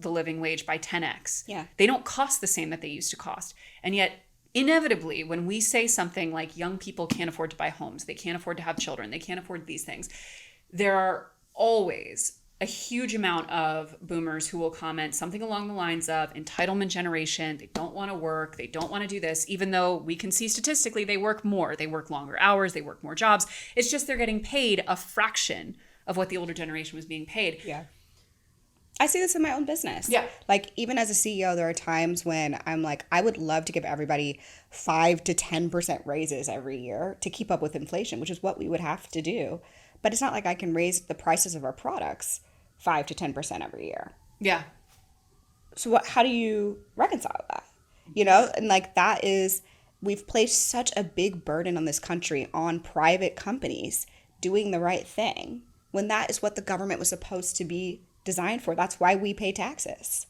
Speaker 1: living wage by 10x.
Speaker 2: Yeah.
Speaker 1: They don't cost the same that they used to cost. And yet, inevitably, when we say something like young people can't afford to buy homes, they can't afford to have children, they can't afford these things, there are always a huge amount of boomers who will comment something along the lines of entitlement generation. They don't want to work. They don't want to do this, even though we can see statistically they work more. They work longer hours. They work more jobs. It's just they're getting paid a fraction of what the older generation was being paid.
Speaker 2: Yeah. I see this in my own business.
Speaker 1: Yeah.
Speaker 2: Like, even as a CEO, there are times when I'm like, I would love to give everybody 5 to 10% raises every year to keep up with inflation, which is what we would have to do. But it's not like I can raise the prices of our products 5 to 10% every year.
Speaker 1: Yeah.
Speaker 2: So how do you reconcile that? You know, and like that is we've placed such a big burden on this country on private companies doing the right thing when that is what the government was supposed to be designed for. That's why we pay taxes.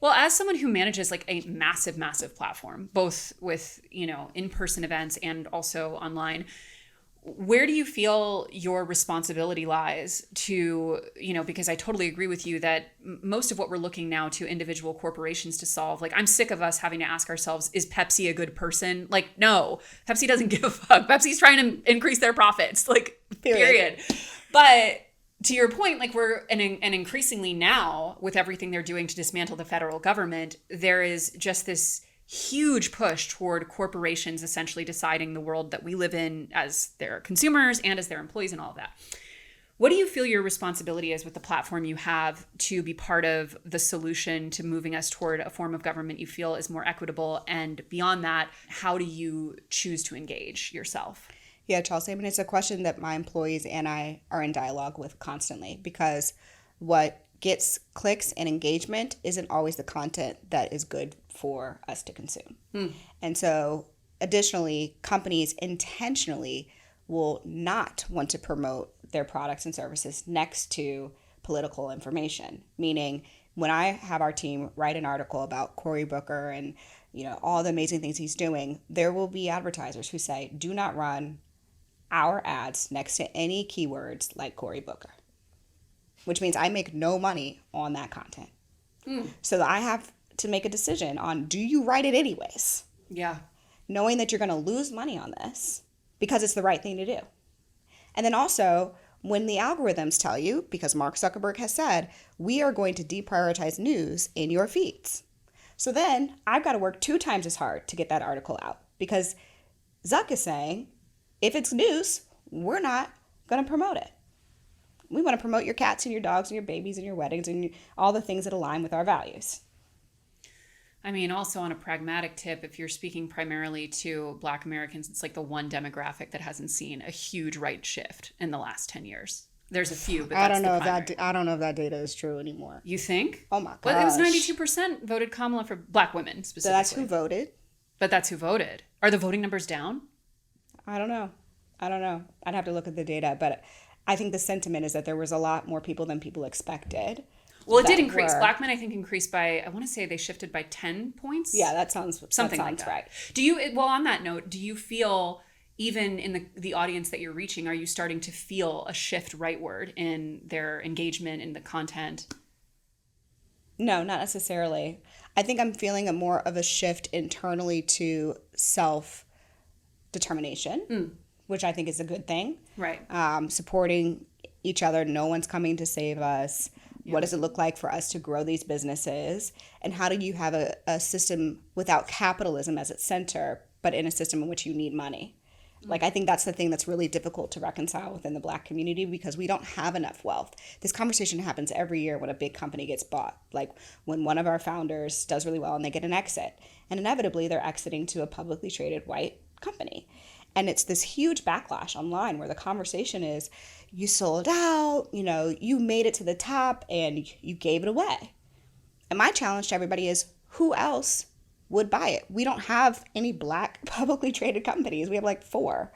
Speaker 1: Well, as someone who manages like a massive, massive platform, both with, in-person events and also online, where do you feel your responsibility lies to, because I totally agree with you that most of what we're looking now to individual corporations to solve, like I'm sick of us having to ask ourselves, is Pepsi a good person? Like, no, Pepsi doesn't give a fuck. Pepsi's trying to increase their profits, like, period. But to your point, like and increasingly now with everything they're doing to dismantle the federal government, there is just this huge push toward corporations essentially deciding the world that we live in as their consumers and as their employees and all of that. What do you feel your responsibility is with the platform you have to be part of the solution to moving us toward a form of government you feel is more equitable? And beyond that, how do you choose to engage yourself?
Speaker 2: Yeah, Chelsea, I mean, it's a question that my employees and I are in dialogue with constantly, because what gets clicks and engagement isn't always the content that is good for us to consume. And so additionally, companies intentionally will not want to promote their products and services next to political information. Meaning, when I have our team write an article about Cory Booker and all the amazing things he's doing, there will be advertisers who say, do not run our ads next to any keywords like Cory Booker, which means I make no money on that content. So I have to make a decision on, do you write it anyways?
Speaker 1: Yeah.
Speaker 2: Knowing that you're going to lose money on this because it's the right thing to do. And then also, when the algorithms tell you, because Mark Zuckerberg has said, we are going to deprioritize news in your feeds. So then I've got to work 2 times as hard to get that article out, because Zuck is saying, if it's news, we're not going to promote it. We want to promote your cats and your dogs and your babies and your weddings and all the things that align with our values.
Speaker 1: I mean, also on a pragmatic tip, if you're speaking primarily to Black Americans, it's like the one demographic that hasn't seen a huge right shift in the last 10 years. There's a few, but
Speaker 2: I don't know if that data is true anymore.
Speaker 1: You think?
Speaker 2: Oh my gosh.
Speaker 1: Well, it was 92% voted Kamala for Black women specifically.
Speaker 2: So that's who voted?
Speaker 1: But that's who voted. Are the voting numbers down?
Speaker 2: I don't know. I'd have to look at the data, but I think the sentiment is that there was a lot more people than people expected.
Speaker 1: Well, it did increase. Black men, I think, increased by, I want to say they shifted by 10 points.
Speaker 2: Yeah, that sounds like that.
Speaker 1: Right. Well, on that note, do you feel, even in the audience that you're reaching, are you starting to feel a shift rightward in their engagement in the content?
Speaker 2: No, not necessarily. I think I'm feeling more of a shift internally to self-determination, which I think is a good thing.
Speaker 1: Right.
Speaker 2: Supporting each other. No one's coming to save us. Yeah. What does it look like for us to grow these businesses? And how do you have a system without capitalism as its center, but in a system in which you need money? Like, I think that's the thing that's really difficult to reconcile within the Black community, because we don't have enough wealth. This conversation happens every year when a big company gets bought. Like when one of our founders does really well and they get an exit. And inevitably, they're exiting to a publicly traded white company. And it's this huge backlash online where the conversation is, you sold out, you made it to the top and you gave it away. And my challenge to everybody is, who else would buy it? We don't have any Black publicly traded companies. We have like 4,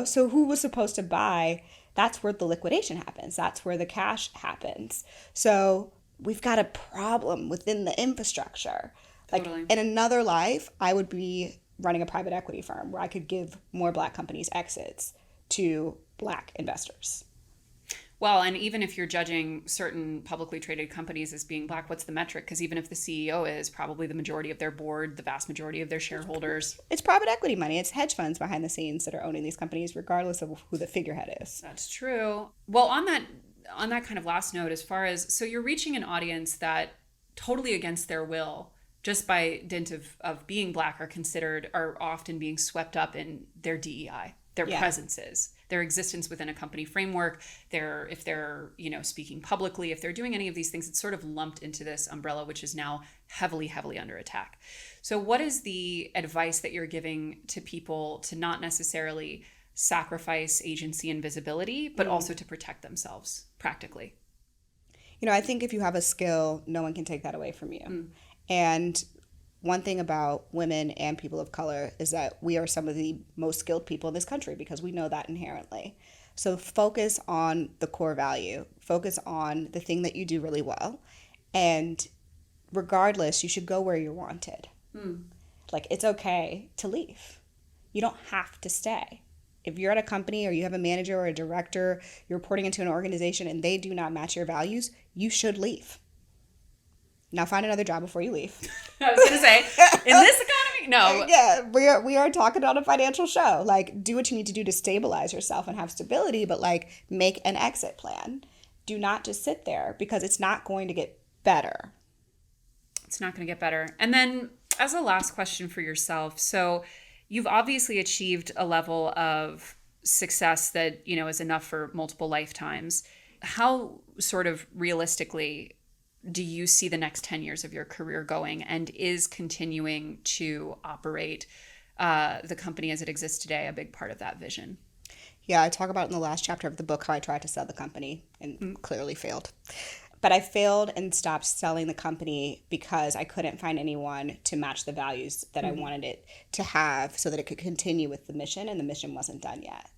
Speaker 2: so who was supposed to buy? That's where the liquidation happens. That's where the cash happens. So we've got a problem within the infrastructure.
Speaker 1: Totally.
Speaker 2: Like in another life, I would be running a private equity firm where I could give more Black companies exits to Black investors.
Speaker 1: Well, and even if you're judging certain publicly traded companies as being Black, what's the metric? Because even if the CEO is, probably the majority of their board, the vast majority of their shareholders.
Speaker 2: It's private equity money. It's hedge funds behind the scenes that are owning these companies, regardless of who the figurehead is.
Speaker 1: That's true. Well, on that kind of last note, so you're reaching an audience that totally against their will, just by dint of being Black, are often being swept up in their DEI, their presences, their existence within a company framework. If they're speaking publicly, if they're doing any of these things, it's sort of lumped into this umbrella, which is now heavily, heavily under attack. So what is the advice that you're giving to people to not necessarily sacrifice agency and visibility, but also to protect themselves practically?
Speaker 2: I think if you have a skill, no one can take that away from you. And one thing about women and people of color is that we are some of the most skilled people in this country because we know that inherently. So focus on the core value, focus on the thing that you do really well. And regardless, you should go where you're wanted. Like, it's okay to leave. You don't have to stay. If you're at a company or you have a manager or a director, you're reporting into an organization and they do not match your values, you should leave. Now find another job before you leave.
Speaker 1: I was going to say, in this economy, no.
Speaker 2: Yeah, we are talking on a financial show. Like, do what you need to do to stabilize yourself and have stability, but like, make an exit plan. Do not just sit there because it's not going to get better.
Speaker 1: It's not going to get better. And then as a last question for yourself, so you've obviously achieved a level of success that, you know, is enough for multiple lifetimes. How sort of realistically do you see the next 10 years of your career going, and is continuing to operate the company as it exists today a big part of that vision?
Speaker 2: Yeah, I talk about in the last chapter of the book how I tried to sell the company and clearly failed. But I failed and stopped selling the company because I couldn't find anyone to match the values that I wanted it to have so that it could continue with the mission, and the mission wasn't done yet.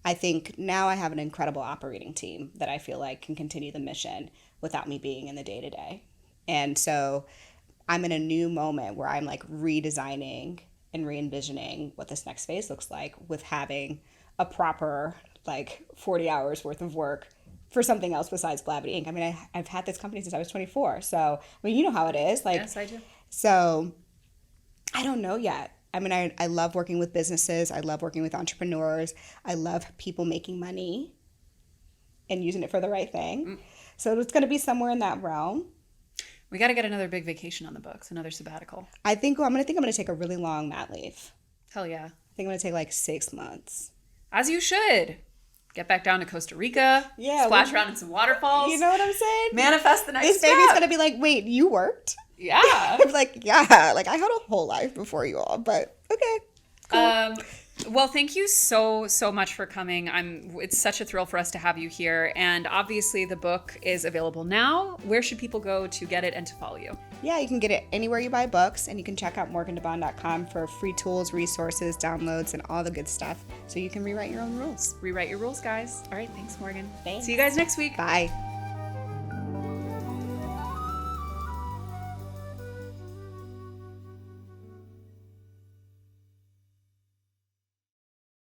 Speaker 2: I think now I have an incredible operating team that I feel like can continue the mission without me being in the day-to-day. And so I'm in a new moment where I'm like redesigning and re-envisioning what this next phase looks like with having a proper like 40 hours worth of work for something else besides Blavity Inc. I mean, I've had this company since I was 24. So, I mean, you know how it is. Like,
Speaker 1: yes, I do.
Speaker 2: So I don't know yet. I mean, I love working with businesses. I love working with entrepreneurs. I love people making money and using it for the right thing. So it's going to be somewhere in that realm.
Speaker 1: We got to get another big vacation on the books, another sabbatical.
Speaker 2: I'm going to take a really long mat leave.
Speaker 1: Hell yeah.
Speaker 2: I think I'm going to take like 6 months.
Speaker 1: As you should. Get back down to Costa Rica.
Speaker 2: Yeah.
Speaker 1: Splash around in some waterfalls.
Speaker 2: You know what I'm saying?
Speaker 1: Manifest the next
Speaker 2: This
Speaker 1: step.
Speaker 2: baby's going to be like, wait, you worked?
Speaker 1: Yeah.
Speaker 2: I'm like, yeah. Like, I had a whole life before you all, but okay. Cool.
Speaker 1: Well, thank you so much for coming. It's such a thrill for us to have you here. And obviously the book is available now. Where should people go to get it and to follow you?
Speaker 2: Yeah, you can get it anywhere you buy books, and you can check out morgandebaun.com for free tools, resources, downloads, and all the good stuff so you can rewrite your own rules.
Speaker 1: Rewrite your rules, guys. All right. Thanks, Morgan.
Speaker 2: Thanks.
Speaker 1: See you guys next week.
Speaker 2: Bye.